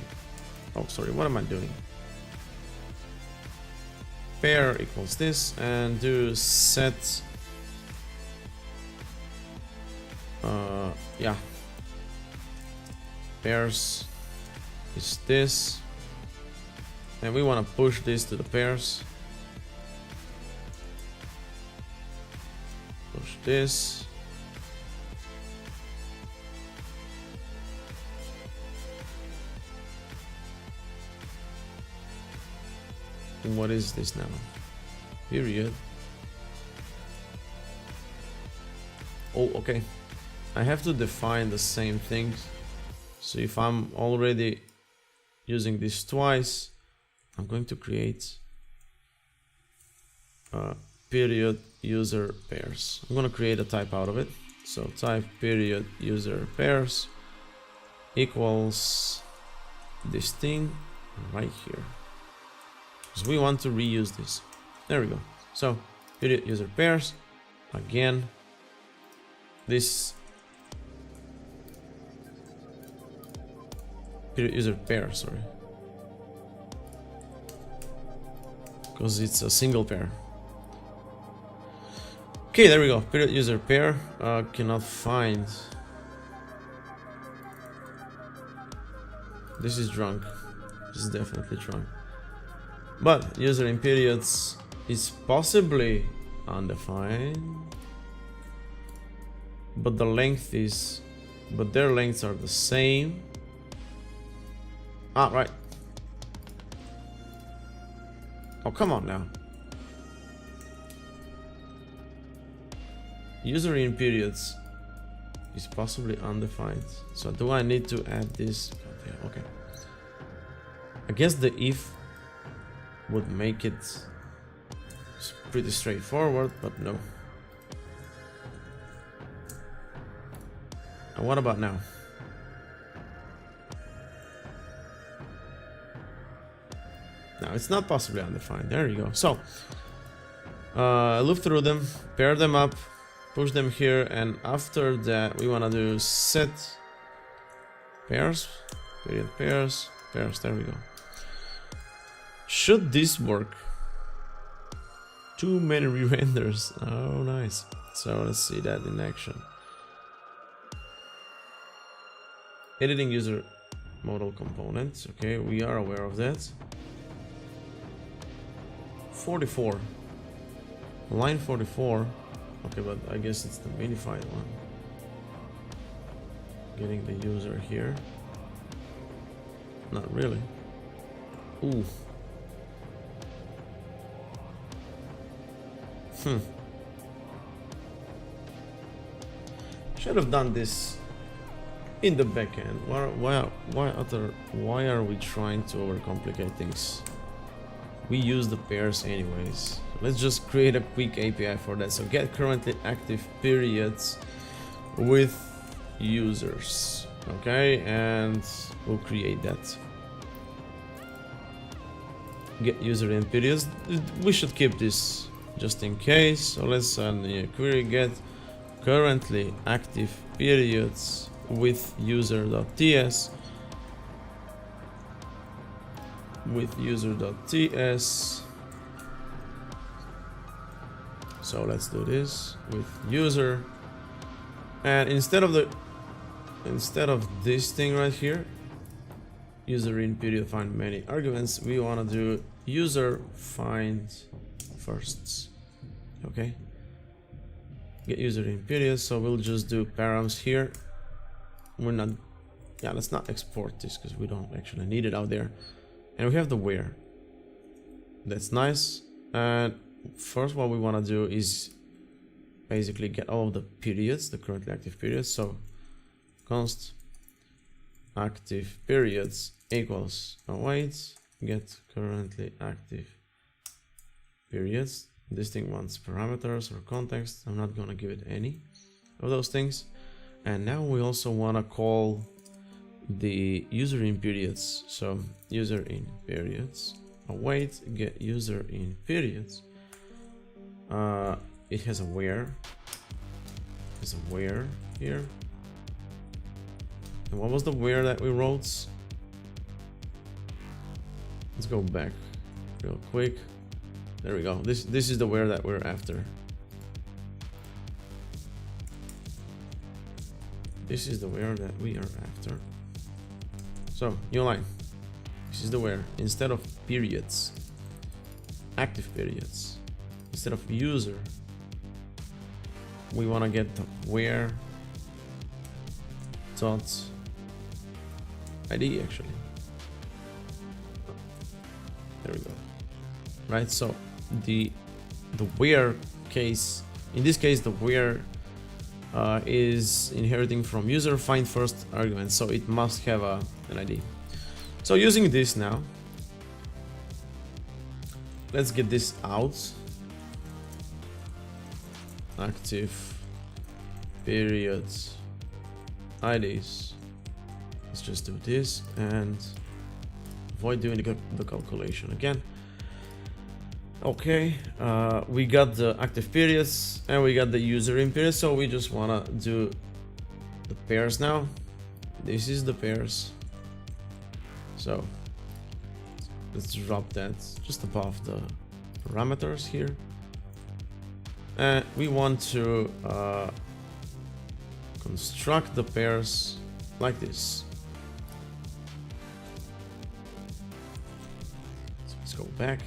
oh sorry, what am I doing? Pair equals this, and do set yeah, pairs is this, and we want to push this to the pairs. Push this. What is this now? Period. Oh, okay. I have to define the same things. So if I'm already using this twice, I'm going to create period user pairs. I'm going to create a type out of it. So type period user pairs equals this thing right here, because we want to reuse this. There we go. So period user pairs, again, this period user pair, sorry, because it's a single pair. Okay, there we go. Period user pair. Cannot find. This is drunk. This is definitely drunk. But user in periods is possibly undefined. But the length is. But their lengths are the same. Ah, right. Oh, come on now. User in periods is possibly undefined. So do I need to add this? Okay. I guess the if would make it pretty straightforward, but no. And what about now? Now it's not possibly undefined. There you go. So loop through them, pair them up, push them here, and after that we want to do set pairs, period pairs, pairs. There we go. Should this work? Too many re-renders. Oh, nice. So let's see that in action. Editing user model components. Okay, we are aware of that. 44. Line 44. Okay, but I guess it's the minified one. Getting the user here. Not really. Ooh. Should have done this in the backend. Why are we trying to overcomplicate things? We use the pairs anyways. Let's just create a quick API for that. So get currently active periods with users. Okay, and we'll create that. Get user in periods. We should keep this just in case. So let's send a query get currently active periods with user.ts with user.ts. So let's do this with user, and instead of this thing right here, user in period find many arguments, we want to do user find firsts. Okay, get user in period. So we'll just do params here. We're not, yeah, let's not export this because we don't actually need it out there. And we have the where. That's nice. And first what we want to do is basically get all of the periods, the currently active periods. So const active periods equals await get currently active periods. This thing wants parameters or context. I'm not gonna give it any of those things. And now we also want to call the user in periods. So user in periods await get user in periods. It has a where. There's a where here. And what was the where that we wrote? Let's go back real quick. There we go. This is the where that we're after. This is the where that we are after. So new line. This is the where. Instead of periods, active periods. Instead of user, we want to get the where dot ID actually. There we go. Right. So the where case, in this case, the where is inheriting from user find first argument, so it must have an ID. So using this now, let's get this out. Active periods IDs. Let's just do this and avoid doing the calculation again. Okay, we got the active periods and we got the user in periods, so we just wanna do the pairs now. This is the pairs. So let's drop that just above the parameters here. And we want to construct the pairs like this. So let's go back.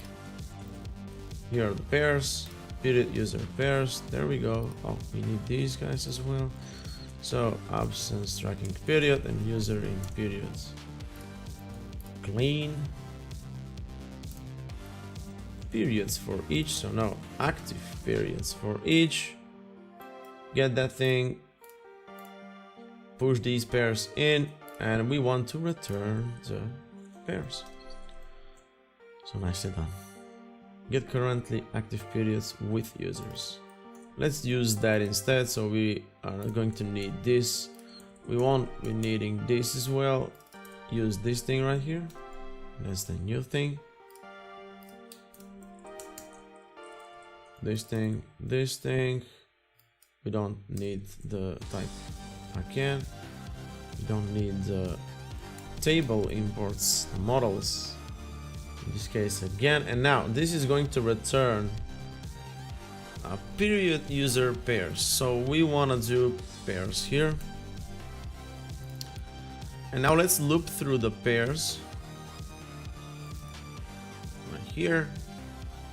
Here are the pairs, period user pairs. There we go. Oh, we need these guys as well. So absence tracking period and user in periods. Clean periods for each. So now active periods for each. Get that thing. Push these pairs in, and we want to return the pairs. So nicely done. Get currently active periods with users. Let's use that instead. So we are not going to need this. We won't be needing this as well. Use this thing right here. That's the new thing. This thing, this thing. We don't need the type again. We don't need the table imports, the models. In this case again, and now this is going to return a period user pairs. So we want to do pairs here, and now let's loop through the pairs right here,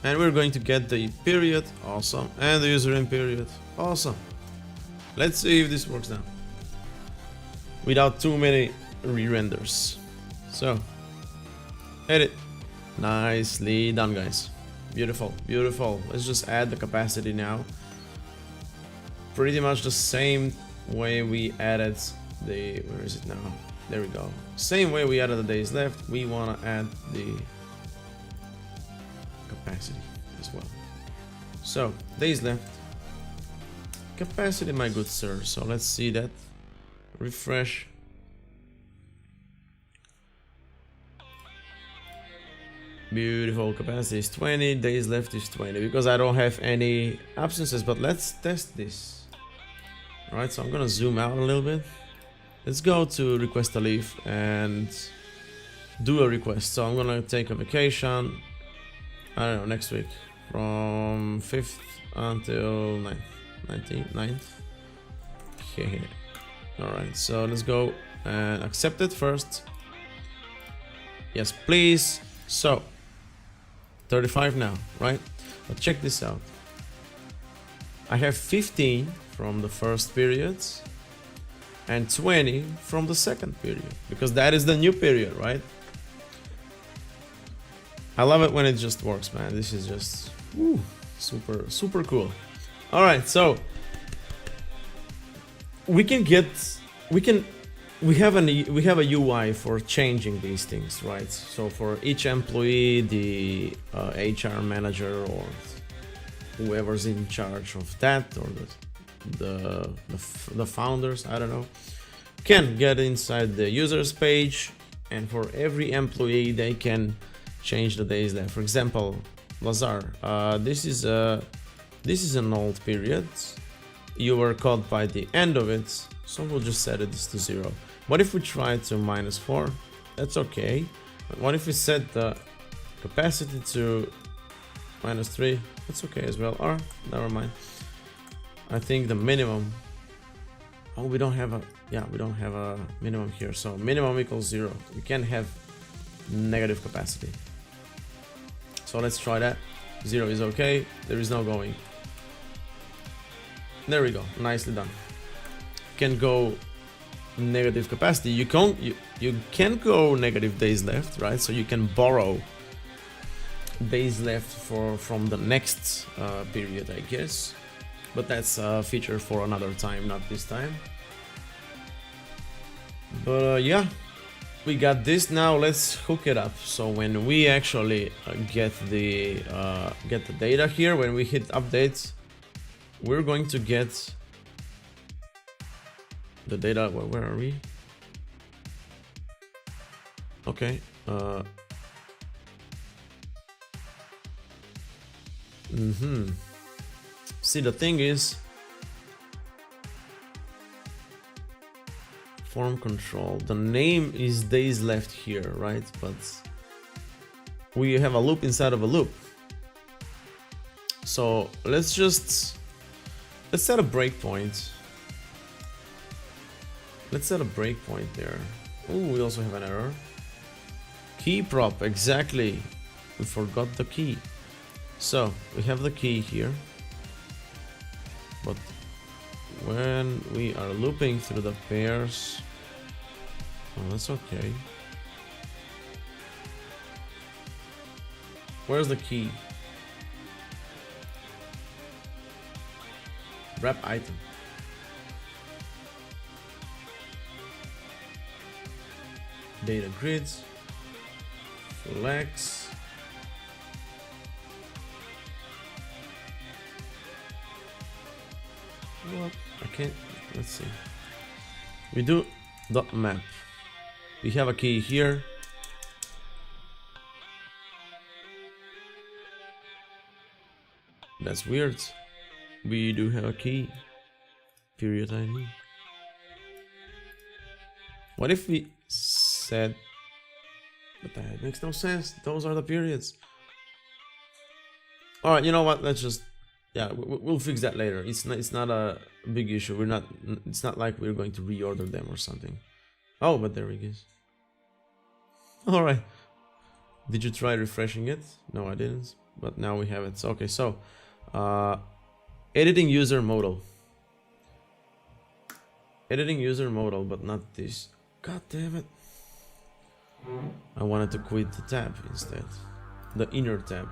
and we're going to get the period, awesome, and the user in period, awesome. Let's see if this works now without too many re-renders. So edit. Nicely done, guys. Beautiful, beautiful. Let's just add the capacity now. Pretty much the same way we added the, where is it now? There we go. Same way we added the days left, we want to add the capacity as well. So days left, capacity, my good sir. So let's see that. Refresh. Beautiful, capacity is 20, days left is 20, because I don't have any absences, but let's test this. Alright, so I'm gonna zoom out a little bit. Let's go to request a leave and do a request. So I'm gonna take a vacation, I don't know, next week, from 5th until 9th. Okay. Alright, so let's go and accept it first. Yes, please. So 35 now, right? But check this out. I have 15 from the first period and 20 from the second period, because that is the new period, right? I love it when it just works, man. This is just super cool. All right, so we have a UI for changing these things, right? So for each employee, the HR manager or whoever's in charge of that, or the founders, I don't know, can get inside the users page, and for every employee they can change the days left. For example, Lazar, this is an old period. You were caught by the end of it, so we'll just set it to 0. What if we try to -4? That's okay. But what if we set the capacity to -3? That's okay as well. Or never mind. I think the minimum. Oh, we don't have a minimum here. So minimum equals 0. We can't have negative capacity. So let's try that. 0 is okay. There is no going. There we go. Nicely done. Can go negative capacity. You can go negative days left, right? So you can borrow days left from the next period, I guess. But that's a feature for another time, not this time. But yeah, we got this. Now let's hook it up. So when we actually get the data here, when we hit updates, we're going to get the data. Where are we? Okay. See, the thing is, form control, the name is days left here, right? But we have a loop inside of a loop. So let's set a breakpoint. Let's set a breakpoint there. Oh, we also have an error. Key prop, exactly. We forgot the key. So we have the key here. But when we are looping through the pairs, oh, that's okay. Where's the key? Wrap item. Data grids. Flex. What? I can't. Let's see. We do dot map. We have a key here. That's weird. We do have a key. Period ID. What if we said? But that makes no sense. Those are the periods. All right. You know what? Let's just. Yeah, we'll fix that later. It's not a big issue. It's not like we're going to reorder them or something. Oh, but there it is. All right. Did you try refreshing it? No, I didn't. But now we have it. So, okay, so editing user modal. Editing user modal, but not this. God damn it. I wanted to quit the tab instead. The inner tab.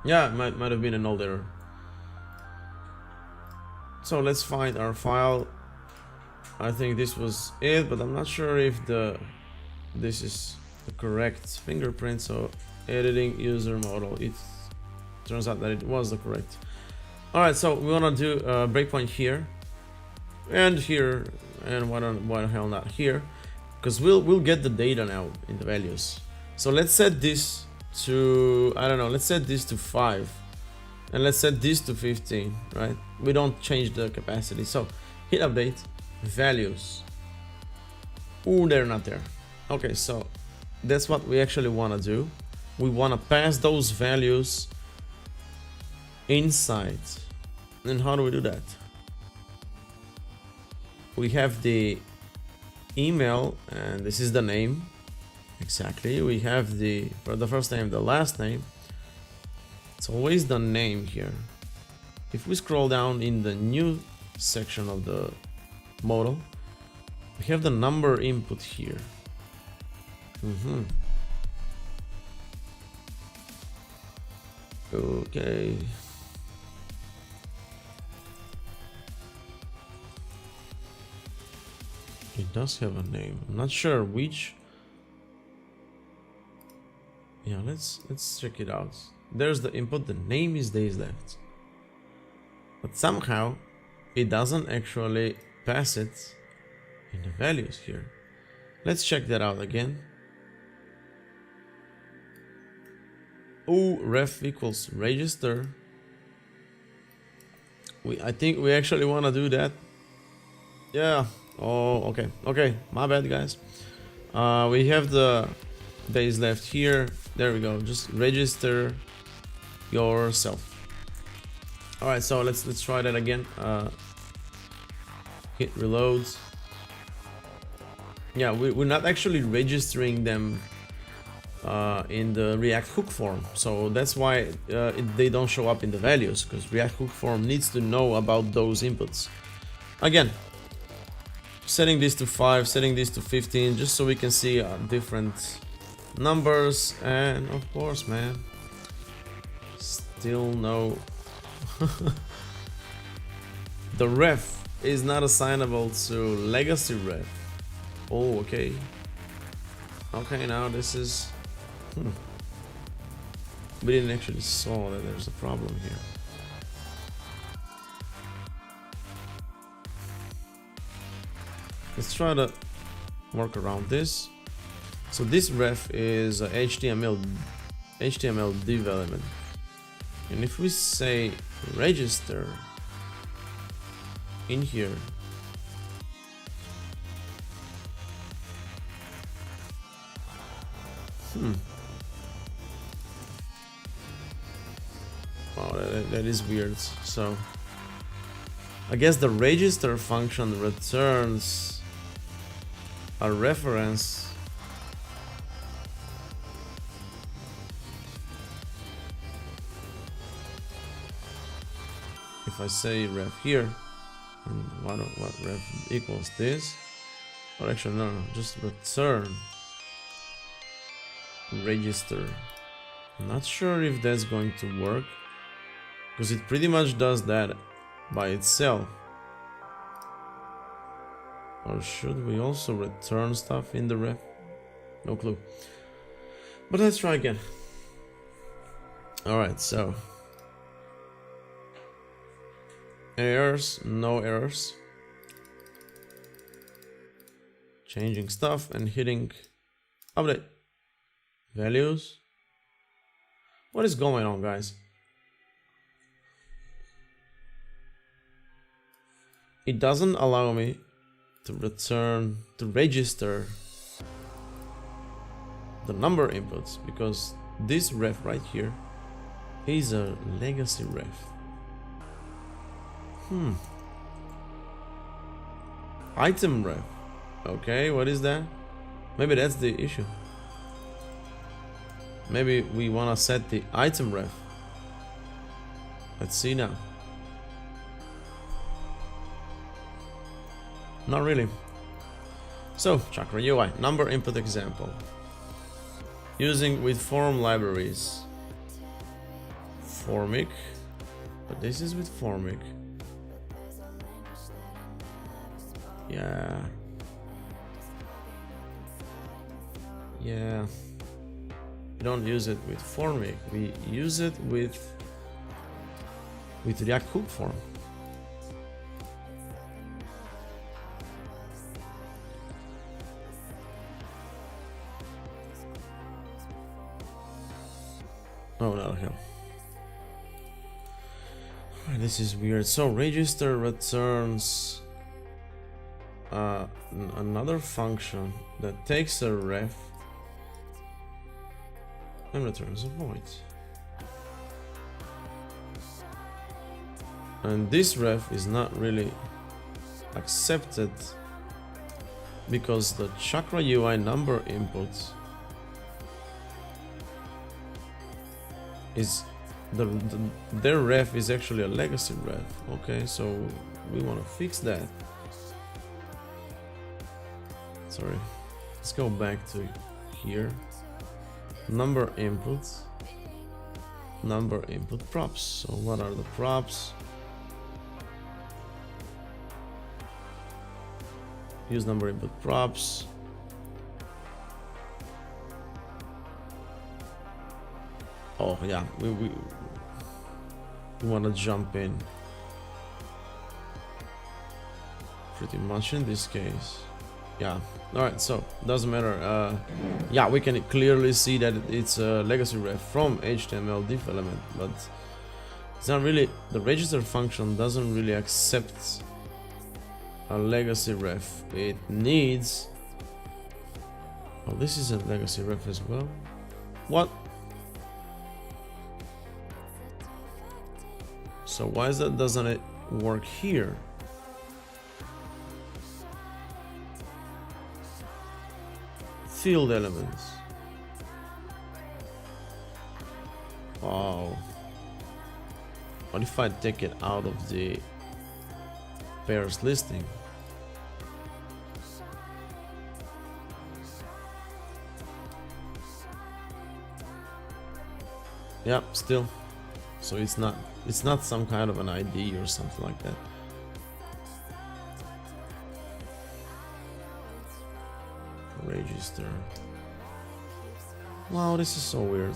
Yeah, it might have been an old error. So let's find our file. I think this was it, but I'm not sure if this is the correct fingerprint. So editing user model. It turns out that it was the correct. All right, so we want to do a breakpoint here and here, and why the hell not here? Because we'll get the data now in the values. So let's set this to, I don't know, let's set this to 5 and let's set this to 15, right? We don't change the capacity. So hit update, values. Ooh, they're not there. Okay, so that's what we actually want to do. We want to pass those values inside. And how do we do that? We have the email, and this is the name. Exactly. We have for the first name, the last name. It's always the name here. If we scroll down in the new section of the model, we have the number input here. Okay. It does have a name. I'm not sure which. Yeah, let's check it out. There's the input. The name is days left, but somehow it doesn't actually pass it in the values here. Let's check that out again. Oh, ref equals register. I think we actually want to do that. Yeah. Oh, okay, my bad, guys. We have the days left here. There we go. Just register yourself. All right, so let's try that again. Hit reload. Yeah, we're not actually registering them in the React hook form, so that's why they don't show up in the values, because React hook form needs to know about those inputs. Again, setting this to 5, setting this to 15, just so we can see different numbers. And of course, man, still no. The ref is not assignable to legacy ref. Oh, okay. Okay, now this is... We didn't actually saw that there's a problem here. Let's try to work around this. So this ref is a HTML div element. And if we say register in here, wow, that is weird. So I guess the register function returns a reference if I say ref here, and what ref equals this, or actually no, just return register. I'm not sure if that's going to work, because it pretty much does that by itself. Or should we also return stuff in the ref? No clue. But let's try again. Alright, so errors, no errors. Changing stuff and hitting update. Values. What is going on, guys? It doesn't allow me to register the number inputs, because this ref right here is a legacy ref. Item ref. Okay, what is that? Maybe that's the issue. Maybe we want to set the item ref. Let's see now. Not really. So, Chakra UI, number input example. Using with form libraries. Formic. But this is with Formic. Yeah. Yeah. We don't use it with Formic. We use it with React Hook form. Oh, no, hell. This is weird. So register returns another function that takes a ref and returns a void. And this ref is not really accepted because the Chakra UI number input is their ref is actually a legacy ref. Okay, so we want to fix that. Sorry, let's go back to here. Number inputs, number input props. So what are the props? Use number input props. Oh yeah, we want to jump in pretty much in this case. Yeah, all right, so doesn't matter. Yeah, we can clearly see that it's a legacy ref from HTML div element, but it's not really, the register function doesn't really accept a legacy ref. It needs, oh, this is a legacy ref as well. What? So why is that, doesn't it work here? Field elements. Wow. What if I take it out of the pairs listing? Yeah, still. So it's not some kind of an ID or something like that. register. Wow, this is so weird.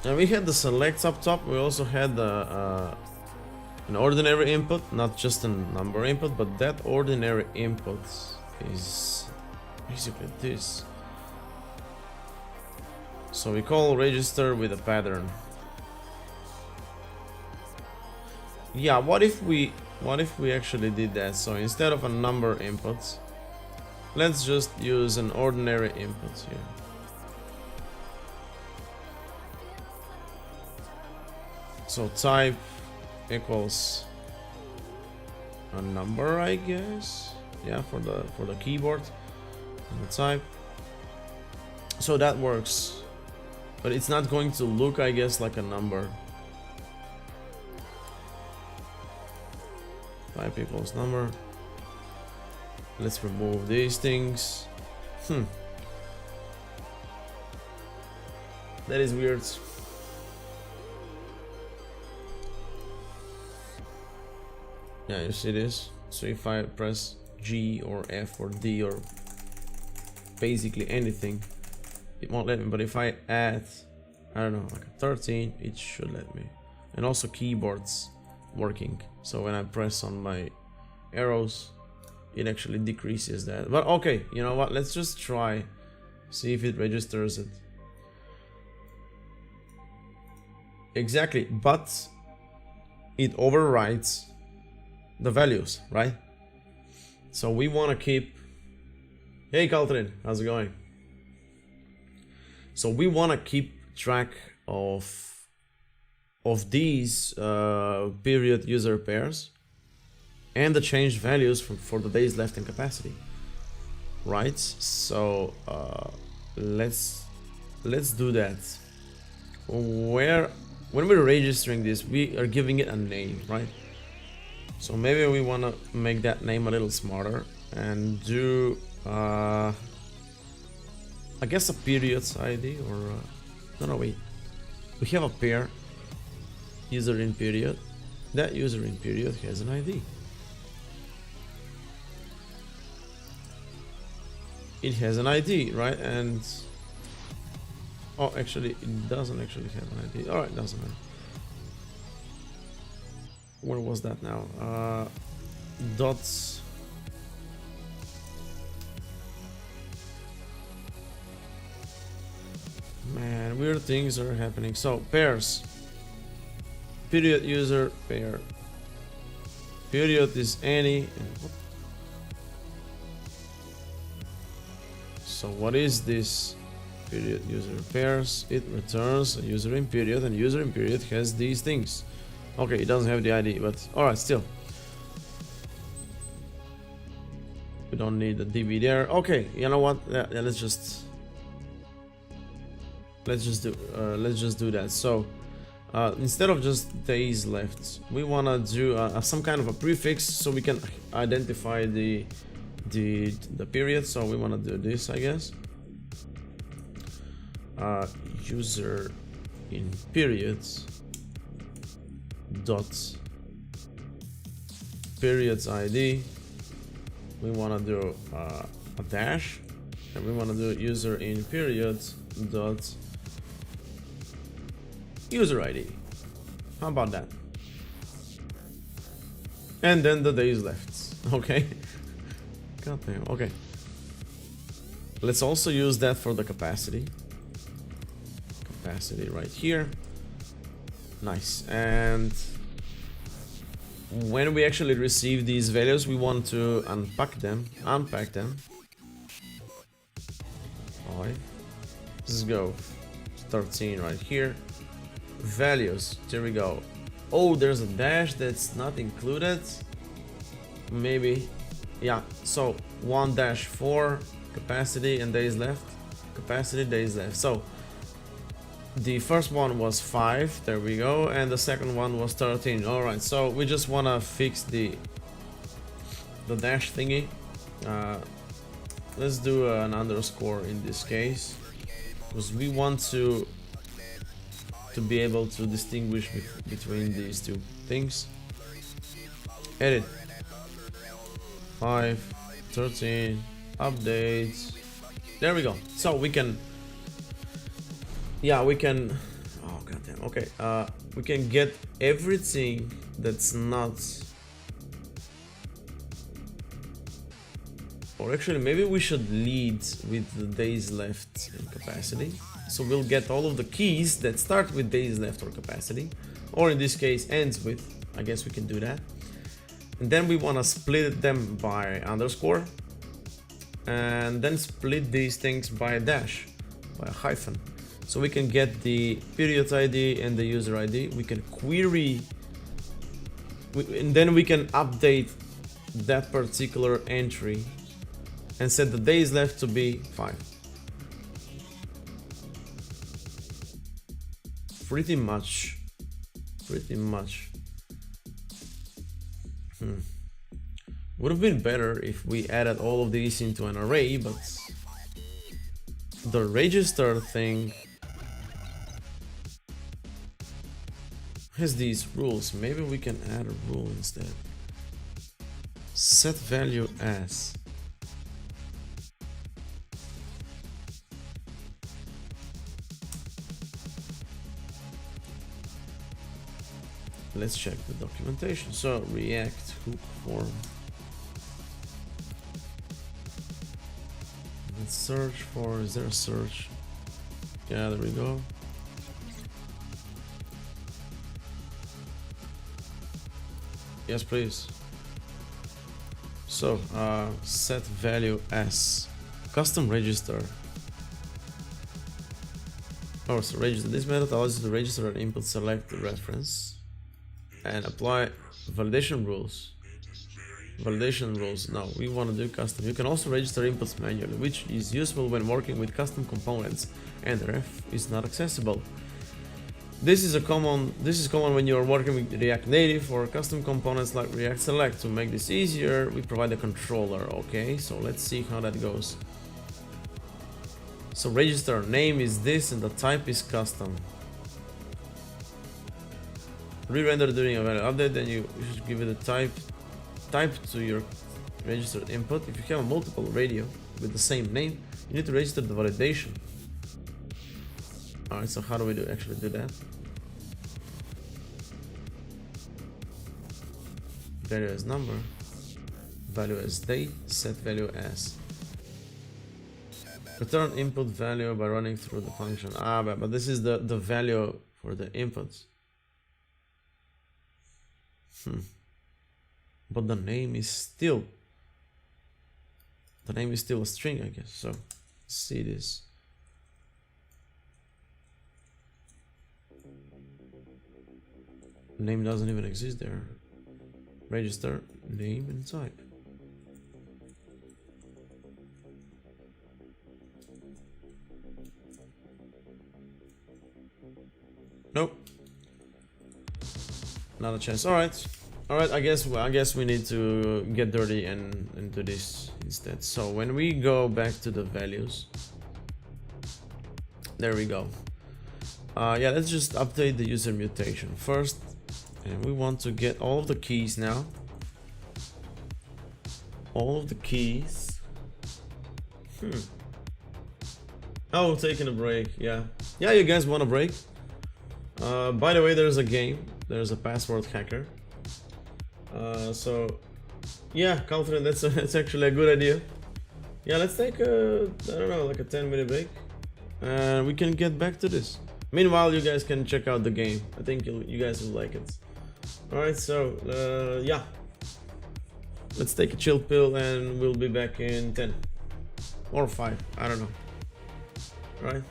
And we had the selects up top. We also had the an ordinary input, not just a number input, but that ordinary input is basically this. So we call register with a pattern. Yeah, what if we actually did that? So instead of a number input, let's just use an ordinary input here. So type equals a number, I guess. Yeah, for the keyboard and the type. So that works, but it's not going to look, I guess, like a number. Type equals number. Let's remove these things. That is weird. Yeah, you see this? So if I press G or F or D or basically anything, it won't let me. But if I add, I don't know, like a 13, it should let me. And also keyboards working. So when I press on my arrows, it actually decreases that. But okay, you know what? Let's just try, see if it registers it. Exactly, but it overrides the values, right? So we want to keep. Hey Caltrin, how's it going? So we want to keep track of these period user pairs and the changed values for the days left in capacity, right? So let's do that. When we're registering this, we are giving it a name, right? So maybe we want to make that name a little smarter and do I guess a periods ID, or no, wait, we have a pair user in period. That user in period has an ID. It has an ID, right? And oh, actually it doesn't actually have an ID. All right, doesn't matter. Where was that now? Dots. Man, weird things are happening. So pairs. Period user pair. Period is any. And what? So what is this? Period user pairs. It returns a user in period, and user in period has these things. Okay, it doesn't have the ID, but alright, still. We don't need the DB there. Okay, you know what? Yeah, let's just do that. So instead of just days left, we wanna do some kind of a prefix so we can identify the period. So we wanna do this, I guess. User in periods dot periods ID. We want to do a dash, and we want to do user in periods dot user ID. How about that? And then the days left. Okay. God damn. Okay. Let's also use that for the capacity. Capacity right here. Nice. And when we actually receive these values, we want to unpack them. Alright. Let's go. 13 right here. Values. There we go. Oh, there's a dash that's not included. Maybe. Yeah. So 1-4 capacity and days left. Capacity, days left. So the first one was 5, there we go, and the second one was 13. Alright, so we just want to fix the dash thingy. Let's do an underscore in this case, because we want to to be able to distinguish between these two things. Edit 5.13 updates. There we go. So we can, yeah, we can, oh goddamn, okay, we can get everything that's not, or actually maybe we should lead with the days left in capacity. So we'll get all of the keys that start with days left or capacity, or in this case ends with, I guess we can do that. And then we want to split them by underscore, and then split these things by a dash, by a hyphen. So we can get the period ID and the user ID. We can query, and then we can update that particular entry and set the days left to be 5. Pretty much. Would have been better if we added all of these into an array, but the register thing has these rules. Maybe we can add a rule instead. Set value as. Let's check the documentation. So React hook form. Let's search for, is there a search? Yeah, there we go. Yes, please. So set value as custom register. Oh, so register. This method allows you to register an input, select the reference, and apply validation rules. Validation rules. No, we want to do custom. You can also register inputs manually, which is useful when working with custom components and ref is not accessible. This is common when you are working with React Native or custom components like React Select. To make this easier, we provide a controller. Okay, so let's see how that goes. So register name is this and the type is custom. Re-render during a value update, then you should give it a type to your registered input. If you have a multiple radio with the same name, you need to register the validation. Alright, so how do we actually do that? Value as number, value as date, set value as. Return input value by running through the function. But this is the value for the inputs. But the name is still a string, I guess. So let's see this. Name doesn't even exist there. Register name and type. Nope. Not a chance. All right. I guess we need to get dirty and do this instead. So when we go back to the values, there we go. Yeah, let's just update the user mutation first, and we want to get all of the keys now. All of the keys. Oh, taking a break. Yeah, you guys want a break? By the way, there's a game. There's a password hacker. So yeah, confident that's actually a good idea. Yeah, let's take a, I don't know, like a 10-minute break, and we can get back to this. Meanwhile, you guys can check out the game. I think you guys will like it. All right, so yeah, let's take a chill pill, and we'll be back in 10 or 5. I don't know. All right.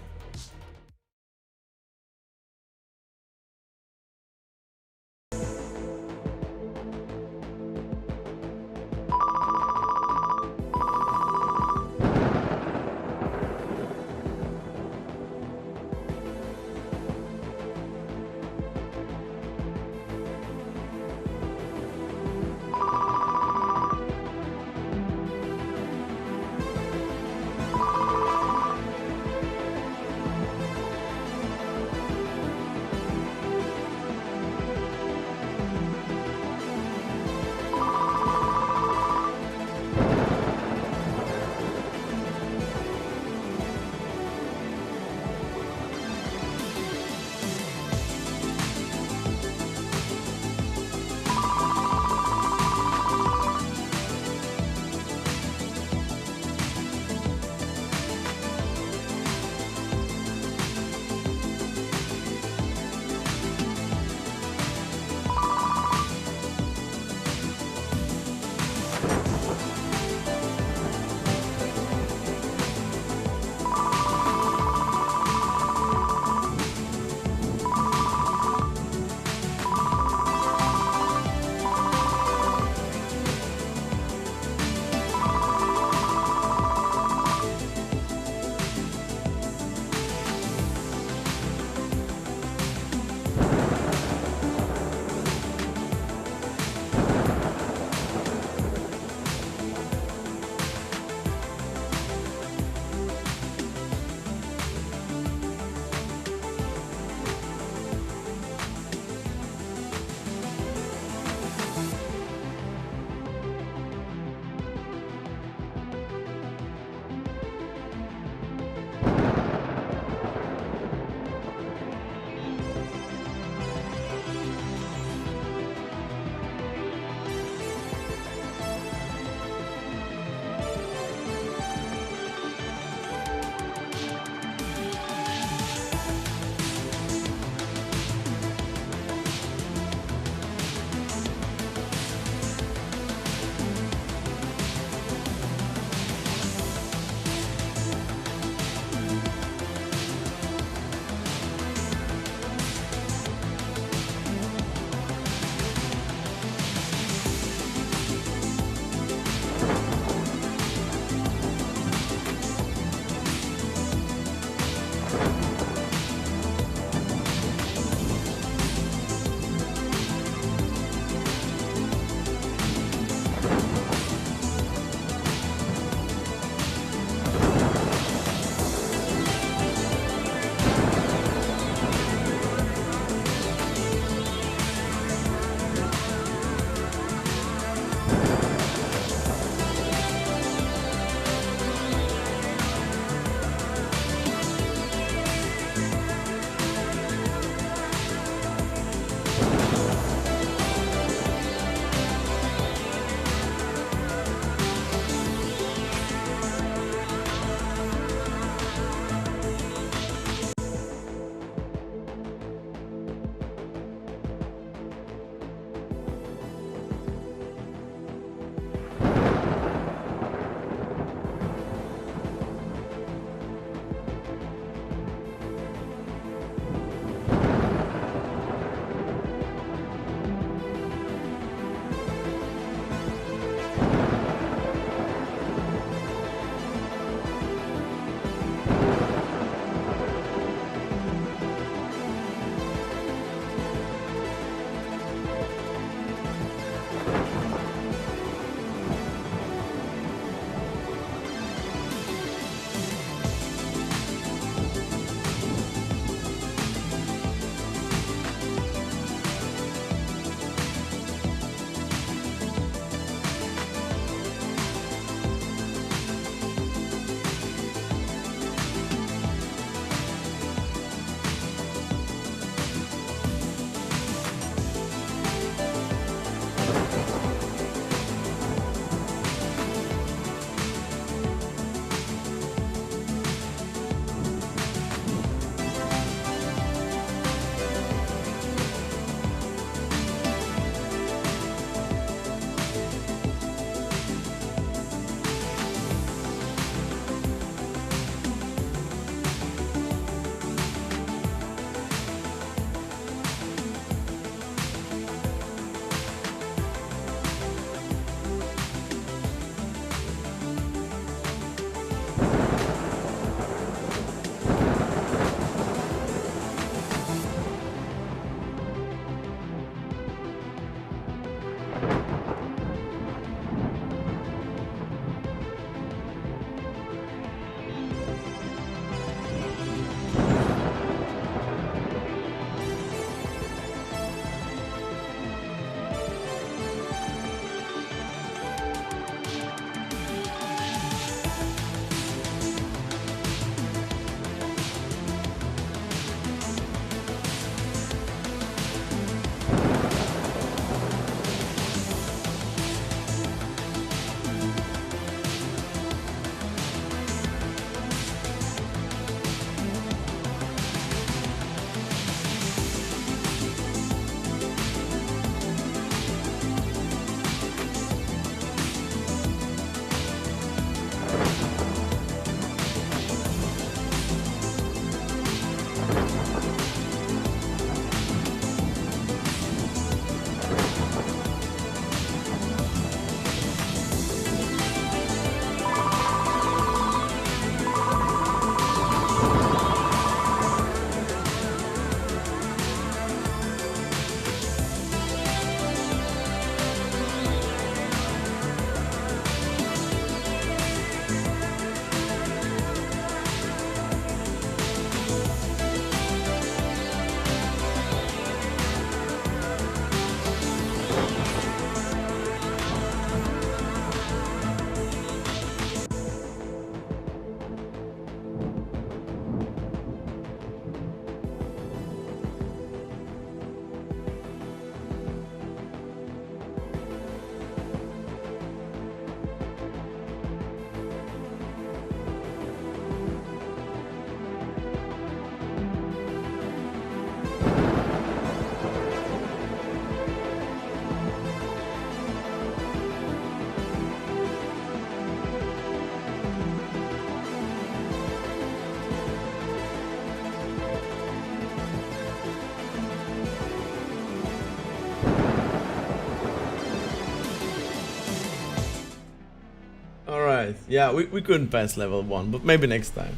Right. Yeah, we couldn't pass level 1, but maybe next time.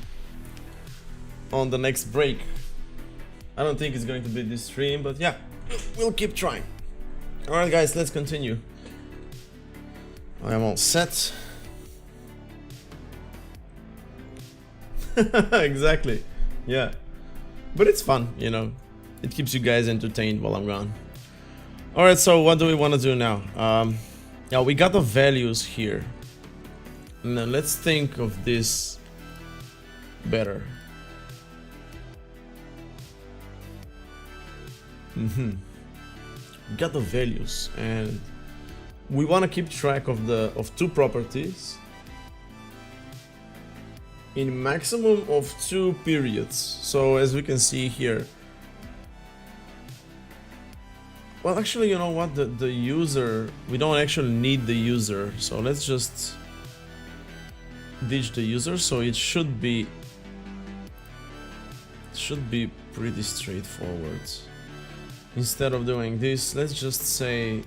On the next break. I don't think it's going to be this stream, but yeah, we'll keep trying. Alright guys, let's continue. I am all set. Exactly. Yeah. But it's fun, you know. It keeps you guys entertained while I'm gone. Alright, so what do we want to do now? Yeah, we got the values here. Now let's think of this better. We got the values, and we want to keep track of two properties in maximum of 2 periods. So as we can see here, well, actually, you know what, the user, we don't actually need the user, so let's just ditch the user. So it should be pretty straightforward. Instead of doing this, let's just say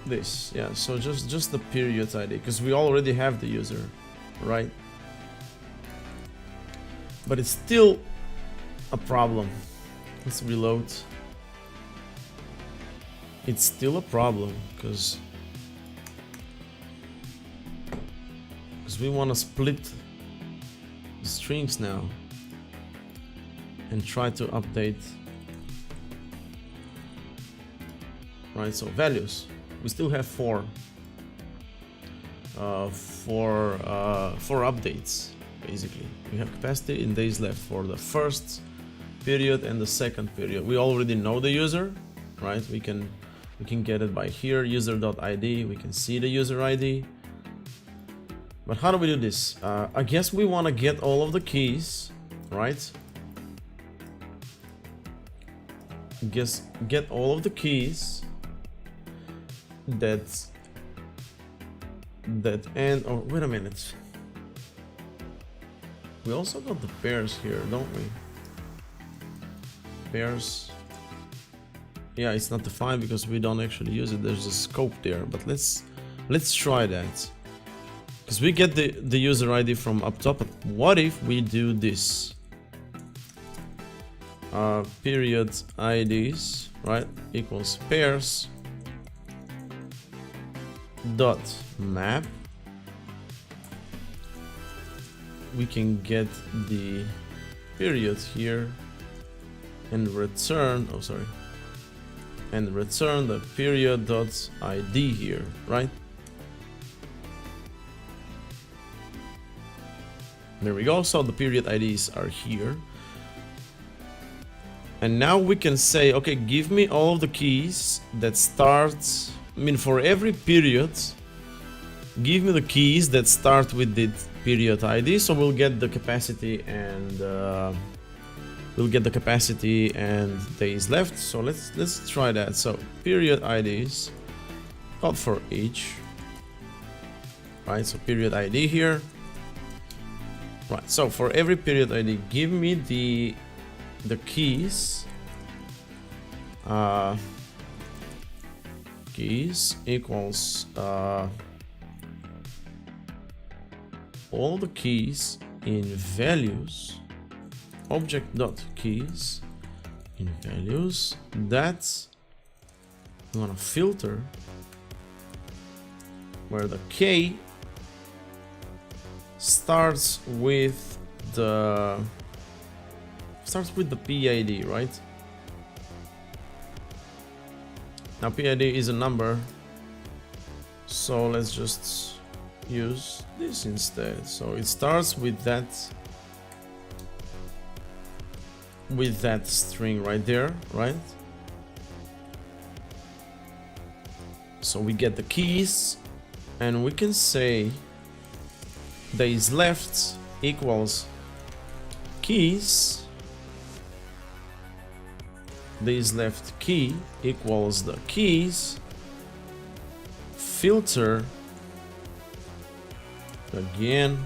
this. Yeah, so just the period ID, because we already have the user, right? But it's still a problem. Let's reload. It's still a problem because we want to split the strings now and try to update. Right, so values, we still have four updates. Basically, we have capacity in days left for the first period and the second period. We already know the user, right? We can get it by here, user.id. We can see the user ID. But how do we do this? I guess we want to get all of the keys, right? Get all of the keys that end. Oh, wait a minute. We also got the pairs here, don't we? Pairs. Yeah, it's not defined because we don't actually use it. There's a scope there, but let's try that. Because we get the user ID from up top. But what if we do this? Period IDs, right? Equals pairs dot map. We can get the period here and return, oh sorry, and return the period dot ID here, right? There we go. So the period IDs are here. And now we can say, okay, give me all of the keys that start, I mean, for every period, give me the keys that start with the period ID. So we'll get the capacity and days left. So let's try that. So period IDs, called for each, right? So period ID here, right? So for every period ID, give me the keys. Keys equals all the keys in values, object dot keys in values that we want to filter, where the K starts with the PID, right? Now PID is a number, so let's just use this instead. So it starts with that string right there, right? So we get the keys, and we can say days left equals keys. Days left key equals the keys, filter again,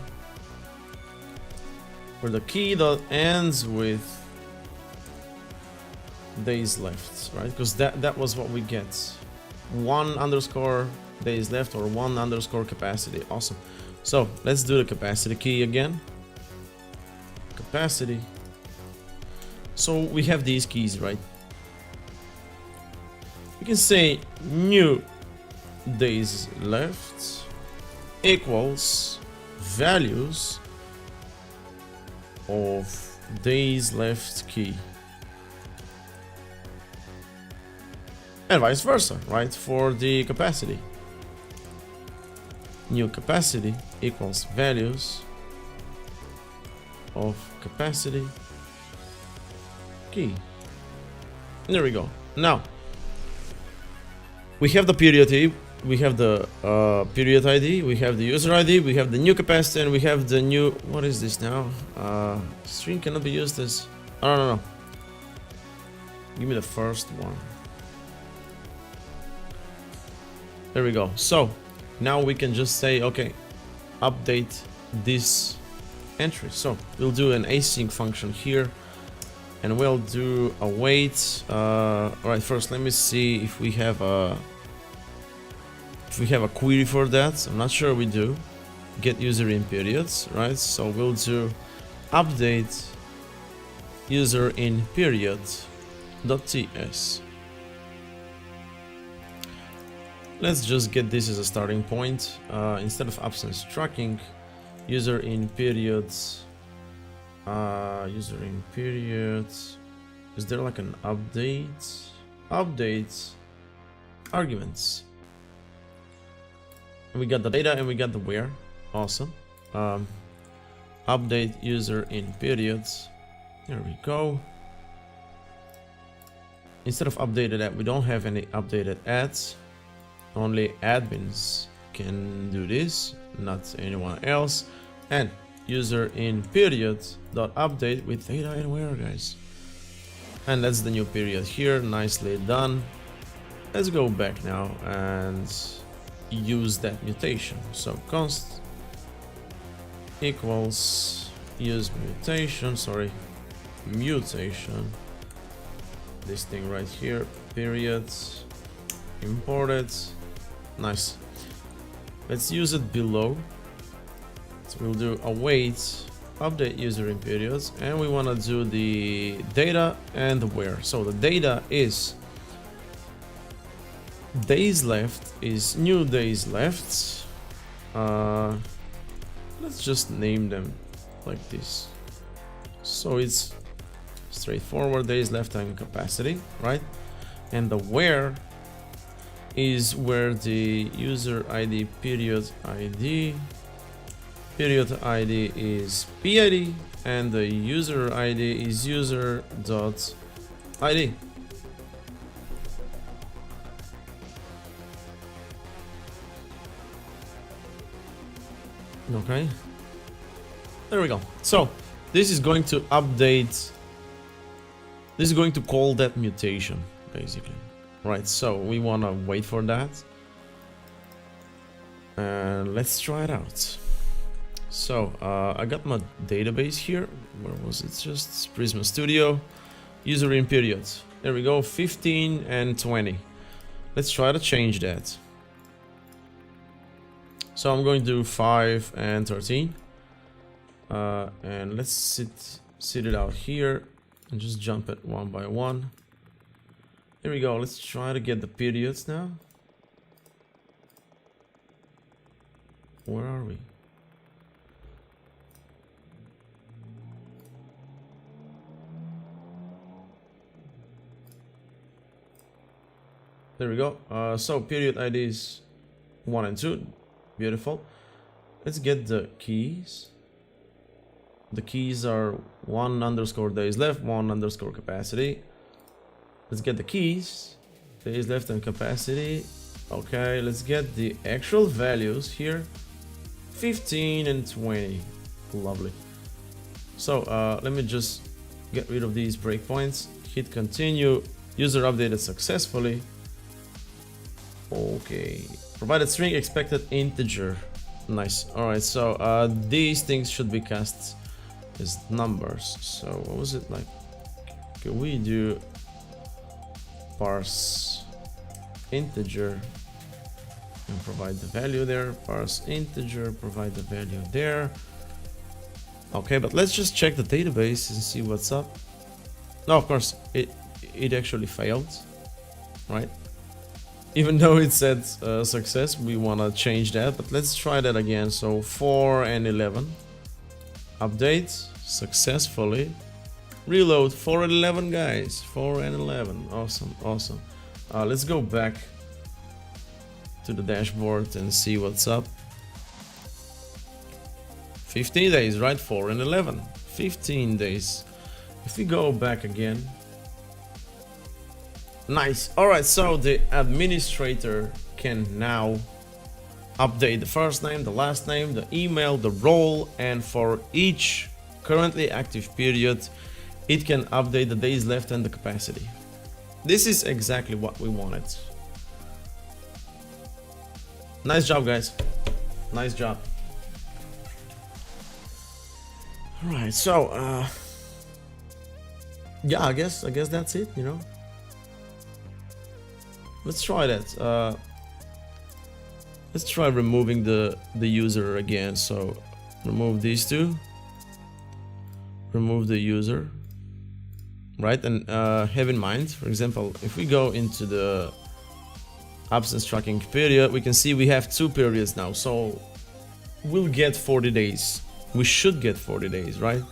where the key that ends with days left, right? Because that was what we get. 1 underscore days left or 1 underscore capacity. Awesome. So let's do the capacity key again. Capacity. So we have these keys, right? We can say new days left equals values of days left key, and vice versa, right? For the capacity, new capacity equals values of capacity key. There we go. Now we have the period we have the period ID, we have the user ID, we have the new capacity, and we have the new, what is this now? String cannot be used as, oh, no. Give me the first one. There we go. So now we can just say, okay, update this entry. So we'll do an async function here, and we'll do await. Alright, first let me see if we have a query for that. I'm not sure we do. Get user in periods, right? So we'll do update user in period.ts. Let's just get this as a starting point. Instead of absence tracking, user in periods. User in periods. Is there like an update? Update arguments. And we got the data and we got the where. Awesome. Update user in periods. There we go. Instead of updated at, we don't have any updated ads. Only admins can do this, not anyone else. And user in periods dot update with data and where, guys. And that's the new period here. Nicely done. Let's go back now and use that mutation. So const equals use mutation, mutation, this thing right here, periods, import it. Nice. Let's use it below. So we'll do await update user in periods, and we want to do the data and the where. So the data is days left is new days left. Let's just name them like this, so it's straightforward. Days left and capacity, right? And the where is where the user ID period ID is PID, and the user ID is user.id. Okay, there we go. So this is going to update, this is going to call that mutation basically, right? So we want to wait for that, and let's try it out. So I got my database here. Where was it? Just Prisma Studio, user in periods. There we go, 15 and 20. Let's try to change that. So I'm going to do 5 and 13. And let's sit it out here and just jump it one by one. Here we go. Let's try to get the periods now. Where are we? There we go. So period IDs 1 and 2. Beautiful. Let's get the keys. The keys are 1 underscore days left, 1 underscore capacity. Let's get the keys. Days left and capacity. Okay, let's get the actual values here. 15 and 20. Lovely. So let me just get rid of these breakpoints. Hit continue. User updated successfully. Okay. Provided string expected integer. Nice. Alright, so these things should be cast as numbers. So what was it like? Can we do parse integer and provide the value there. Parse integer, provide the value there. Okay, but let's just check the database and see what's up. No, of course, it actually failed, right? Even though it said success, we want to change that, but let's try that again. So 4 and 11, update successfully, reload. 4 and 11, guys, 4 and 11, awesome, awesome. Let's go back to the dashboard and see what's up. 15 days, right? 4 and 11, 15 days. If we go back again, nice. All right, so the administrator can now update the first name, the last name, the email, the role, and for each currently active period, it can update the days left and the capacity. This is exactly what we wanted. Nice job, guys. Nice job. All right, so yeah, I guess that's it, you know. Let's try that. Let's try removing the user again. So remove these two, remove the user, right? And have in mind, for example, if we go into the absence tracking period, we can see we have 2 periods now, so we'll get 40 days. We should get 40 days, right?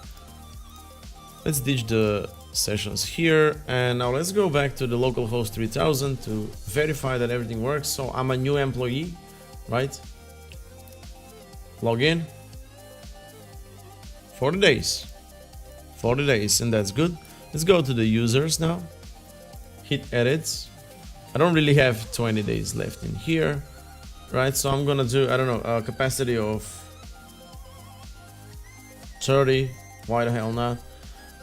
Let's ditch the sessions here, and now let's go back to the localhost 3000 to verify that everything works. So I'm a new employee, right? Log in. 40 days, 40 days, and that's good. Let's go to the users now, hit edits. I don't really have 20 days left in here, right? So I'm gonna do, I don't know, a capacity of 30. Why the hell not?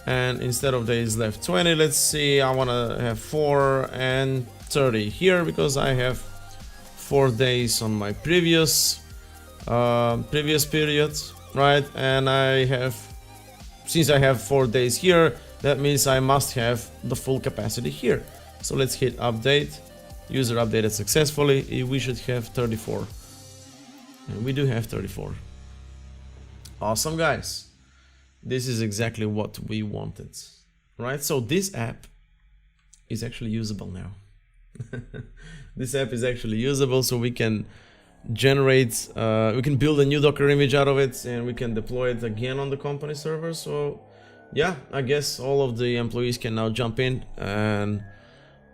And instead of days left 20, let's see, I want to have 4 and 30 here because I have 4 days on my previous period, right? And I have, since I have 4 days here, that means I must have the full capacity here. So let's hit update. User updated successfully. We should have 34, and we do have 34. Awesome, guys. This is exactly what we wanted, right? So this app is actually usable now. This app is actually usable, so we can generate, we can build a new Docker image out of it, and we can deploy it again on the company server. So yeah, I guess all of the employees can now jump in, and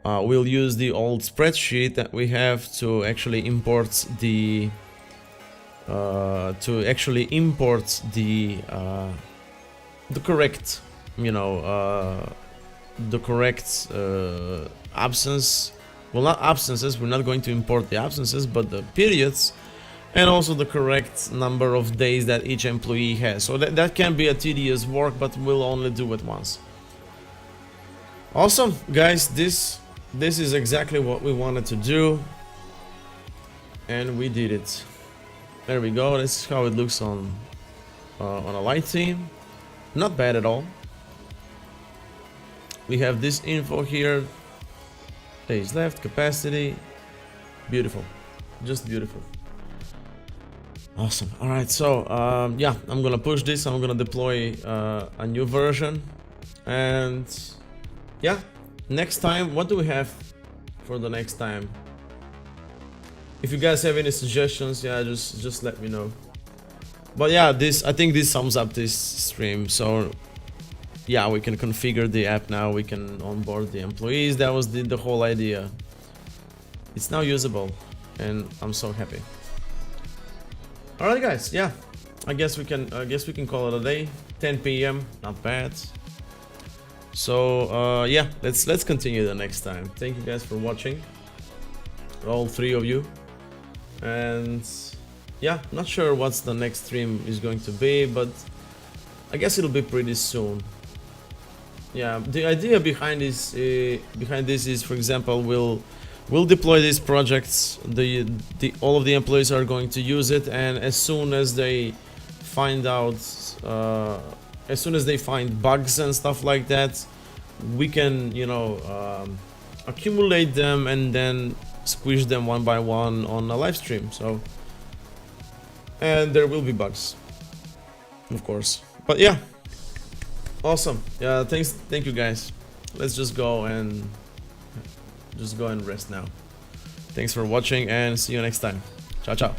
we'll use the old spreadsheet that we have to actually import the correct, you know, the correct absence. Well, not absences, we're not going to import the absences, but the periods, and also the correct number of days that each employee has. So that can be a tedious work, but we'll only do it once. Awesome, guys, this is exactly what we wanted to do, and we did it. There we go. This is how it looks on a light team. Not bad at all. We have this info here. Days left, capacity. Beautiful. Just beautiful. Awesome. All right. So yeah, I'm gonna push this. I'm gonna deploy a new version, and yeah, next time, what do we have for the next time? If you guys have any suggestions, yeah, just let me know. But yeah, I think this sums up this stream. So yeah, we can configure the app now, we can onboard the employees. That was the whole idea. It's now usable, and I'm so happy. All right, guys, yeah, I guess we can call it a day. 10 p.m, not bad. So yeah, let's continue the next time. Thank you guys for watching, all 3 of you. And yeah, not sure what's the next stream is going to be, but I guess it'll be pretty soon. Yeah, the idea behind this is, for example, we'll deploy these projects. All of the employees are going to use it, and as soon as they find out, as soon as they find bugs and stuff like that, we can, you know, accumulate them and then squish them one by one on a live stream. So, and there will be bugs, of course. But yeah, awesome. Yeah, thank you guys. Let's just go and rest now. Thanks for watching and see you next time. Ciao, ciao.